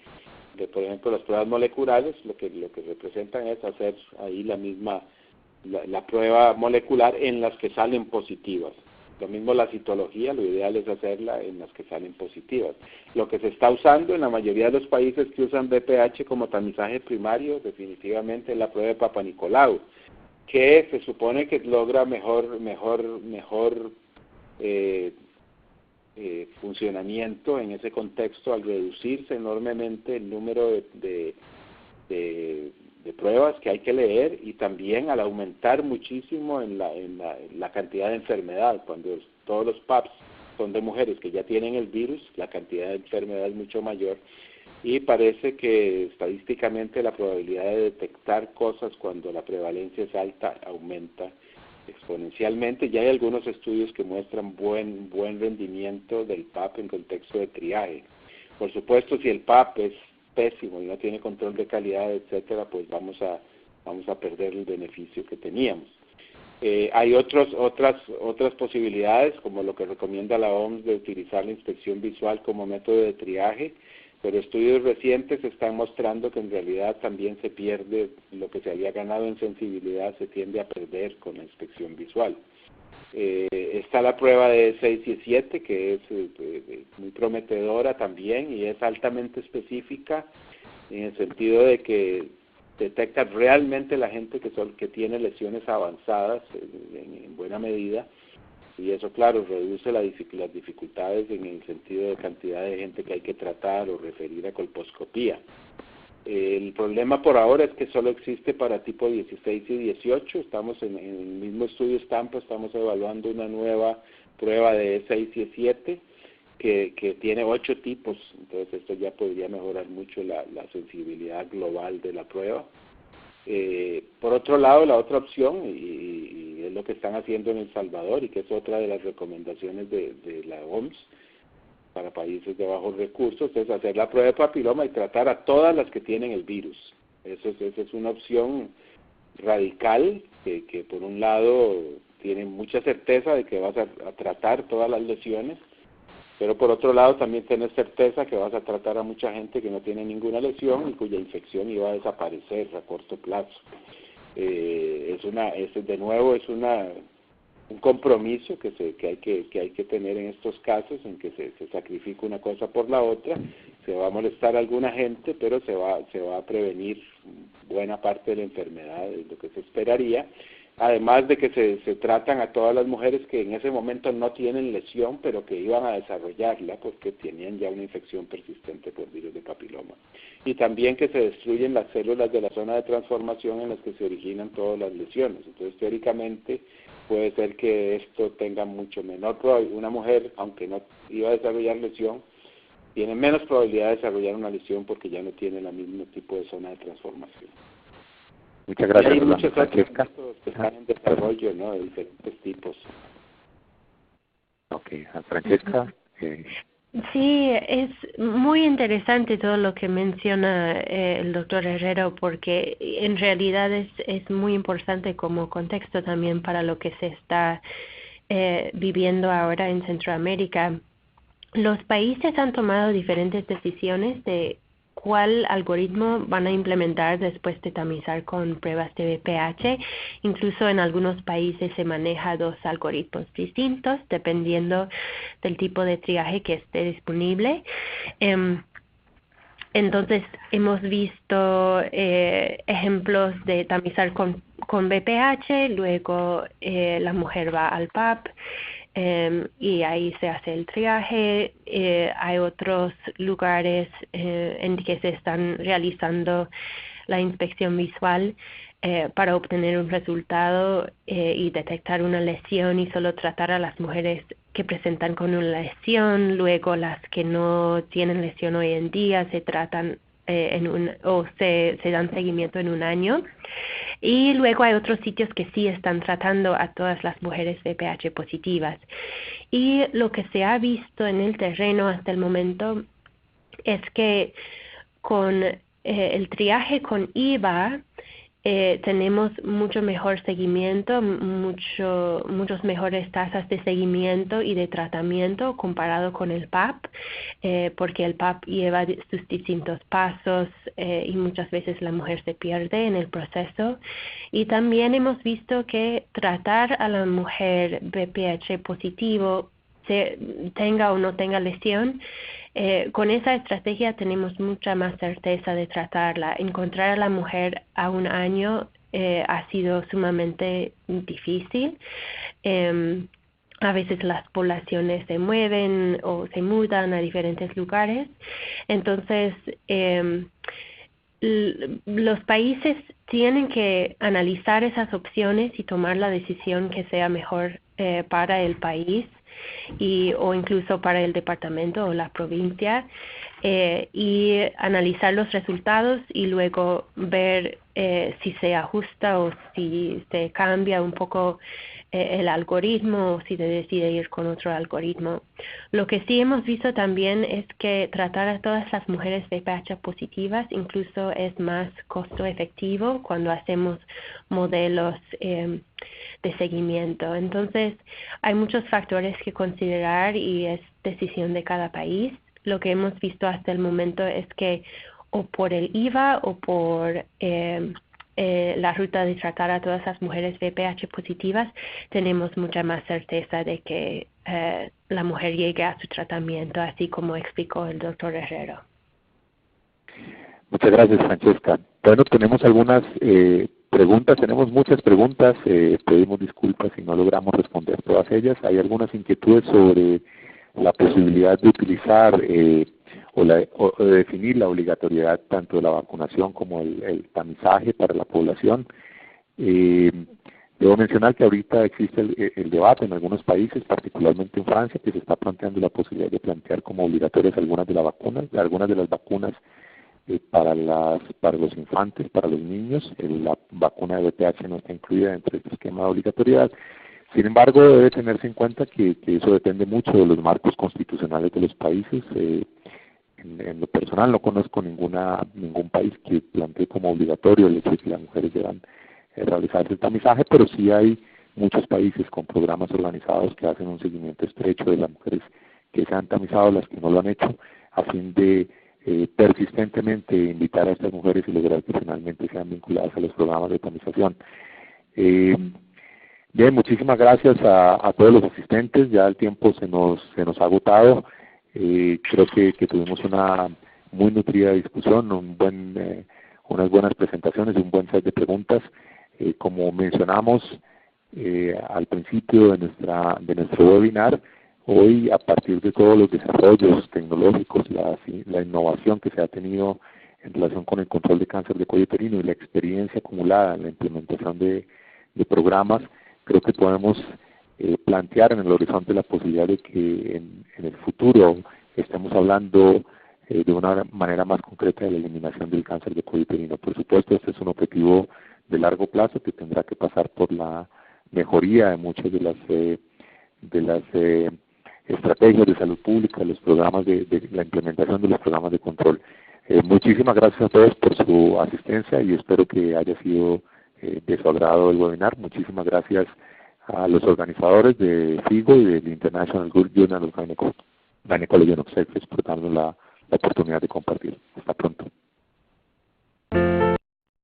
de por ejemplo las pruebas moleculares, lo que representan es hacer ahí la prueba molecular en las que salen positivas. Lo mismo la citología, lo ideal es hacerla en las que salen positivas. Lo que se está usando en la mayoría de los países que usan BPH como tamizaje primario, definitivamente es la prueba de Papa Nicolau, que se supone que logra mejor funcionamiento en ese contexto al reducirse enormemente el número de pruebas que hay que leer, y también al aumentar muchísimo en la cantidad de enfermedad. Cuando todos los PAPs son de mujeres que ya tienen el virus, la cantidad de enfermedad es mucho mayor, y parece que estadísticamente la probabilidad de detectar cosas cuando la prevalencia es alta aumenta exponencialmente. Ya hay algunos estudios que muestran buen rendimiento del PAP en contexto de triaje. Por supuesto, si el PAP es pésimo y no tiene control de calidad, etcétera, pues vamos a perder el beneficio que teníamos. Hay otras posibilidades, como lo que recomienda la OMS de utilizar la inspección visual como método de triaje, pero estudios recientes están mostrando que en realidad también se pierde lo que se había ganado en sensibilidad, se tiende a perder con la inspección visual. Está la prueba de 6 y 7, que es muy prometedora también y es altamente específica en el sentido de que detecta realmente la gente que tiene lesiones avanzadas en buena medida, y eso, claro, reduce las dificultades en el sentido de cantidad de gente que hay que tratar o referir a colposcopía. El problema por ahora es que solo existe para tipo 16 y 18. Estamos en el mismo estudio Stampa, estamos evaluando una nueva prueba de 6 y 7 que tiene 8 tipos. Entonces esto ya podría mejorar mucho la sensibilidad global de la prueba. Por otro lado, la otra opción, y es lo que están haciendo en El Salvador y que es otra de las recomendaciones de la OMS para países de bajos recursos, es hacer la prueba de papiloma y tratar a todas las que tienen el virus. Esa es una opción radical que por un lado tiene mucha certeza de que vas a tratar todas las lesiones, pero por otro lado también tienes certeza que vas a tratar a mucha gente que no tiene ninguna lesión y cuya infección iba a desaparecer a corto plazo. Es un compromiso que hay que tener en estos casos en que se sacrifica una cosa por la otra. Se va a molestar a alguna gente, pero se va a prevenir buena parte de la enfermedad, es lo que se esperaría. Además de que se tratan a todas las mujeres que en ese momento no tienen lesión, pero que iban a desarrollarla porque tenían ya una infección persistente por virus de papiloma. Y también que se destruyen las células de la zona de transformación en las que se originan todas las lesiones. Entonces, teóricamente, puede ser que esto tenga mucho menor probabilidad. Una mujer, aunque no iba a desarrollar lesión, tiene menos probabilidad de desarrollar una lesión porque ya no tiene el mismo tipo de zona de transformación. Muchas gracias. Y hay muchos otros métodos que están en desarrollo, ¿no?, de diferentes tipos. Ok, Francesca. Sí, es muy interesante todo lo que menciona el doctor Herrero, porque en realidad es muy importante como contexto también para lo que se está viviendo ahora en Centroamérica. Los países han tomado diferentes decisiones de cuál algoritmo van a implementar después de tamizar con pruebas de VPH. Incluso en algunos países se maneja 2 algoritmos distintos dependiendo del tipo de triaje que esté disponible. Entonces hemos visto ejemplos de tamizar con VPH, luego la mujer va al PAP, y ahí se hace el triaje. Hay otros lugares en que se están realizando la inspección visual para obtener un resultado y detectar una lesión y solo tratar a las mujeres que presentan con una lesión, luego las que no tienen lesión hoy en día se tratan se dan seguimiento en un año. Y luego hay otros sitios que sí están tratando a todas las mujeres VPH positivas. Y lo que se ha visto en el terreno hasta el momento es que con el triaje con IVA tenemos mucho mejor seguimiento, muchos mejores tasas de seguimiento y de tratamiento comparado con el PAP, porque el PAP lleva sus distintos pasos y muchas veces la mujer se pierde en el proceso. Y también hemos visto que tratar a la mujer VPH positivo, tenga o no tenga lesión, con esa estrategia tenemos mucha más certeza de tratarla. Encontrar a la mujer a un año ha sido sumamente difícil. A veces las poblaciones se mueven o se mudan a diferentes lugares. Entonces, los países tienen que analizar esas opciones y tomar la decisión que sea mejor para el país o incluso para el departamento o la provincia, y analizar los resultados y luego ver si se ajusta o si se cambia un poco el algoritmo o si se decide ir con otro algoritmo. Lo que sí hemos visto también es que tratar a todas las mujeres VPH positivas incluso es más costo efectivo cuando hacemos modelos de seguimiento. Entonces, hay muchos factores que considerar y es decisión de cada país. Lo que hemos visto hasta el momento es que o por el IVA o por la ruta de tratar a todas las mujeres VPH positivas, tenemos mucha más certeza de que la mujer llegue a su tratamiento, así como explicó el doctor Herrero. Muchas gracias, Francesca. Bueno, tenemos algunas preguntas, tenemos muchas preguntas, pedimos disculpas si no logramos responder todas ellas. Hay algunas inquietudes sobre la posibilidad de utilizar o definir la obligatoriedad tanto de la vacunación como el tamizaje para la población. Debo mencionar que ahorita existe el debate en algunos países, particularmente en Francia, que se está planteando la posibilidad de plantear como obligatorias algunas de las vacunas para los infantes, para los niños. La vacuna de VPH no está incluida dentro de este esquema de obligatoriedad. Sin embargo, debe tenerse en cuenta que eso depende mucho de los marcos constitucionales de los países. En lo personal no conozco ningún país que plantee como obligatorio el hecho de que las mujeres deban realizar el tamizaje, pero sí hay muchos países con programas organizados que hacen un seguimiento estrecho de las mujeres que se han tamizado, las que no lo han hecho, a fin de persistentemente invitar a estas mujeres y lograr que finalmente sean vinculadas a los programas de tamización. Bien, muchísimas gracias a todos los asistentes. Ya el tiempo se nos ha agotado. Creo que tuvimos una muy nutrida discusión, unas buenas presentaciones y un buen set de preguntas. Como mencionamos al principio de nuestro webinar, hoy, a partir de todos los desarrollos tecnológicos, la innovación que se ha tenido en relación con el control de cáncer de cuello uterino y la experiencia acumulada en la implementación de programas, creo que podemos plantear en el horizonte la posibilidad de que en el futuro estemos hablando de una manera más concreta de la eliminación del cáncer de cuello uterino. Por supuesto, este es un objetivo de largo plazo que tendrá que pasar por la mejoría de muchas de las estrategias de salud pública, los programas de la implementación de los programas de control. Muchísimas gracias a todos por su asistencia y espero que haya sido de su agrado el webinar. Muchísimas gracias a los organizadores de FIGO y del International Journal of Gynecology and Obstetrics por darnos la oportunidad de compartir. Hasta pronto.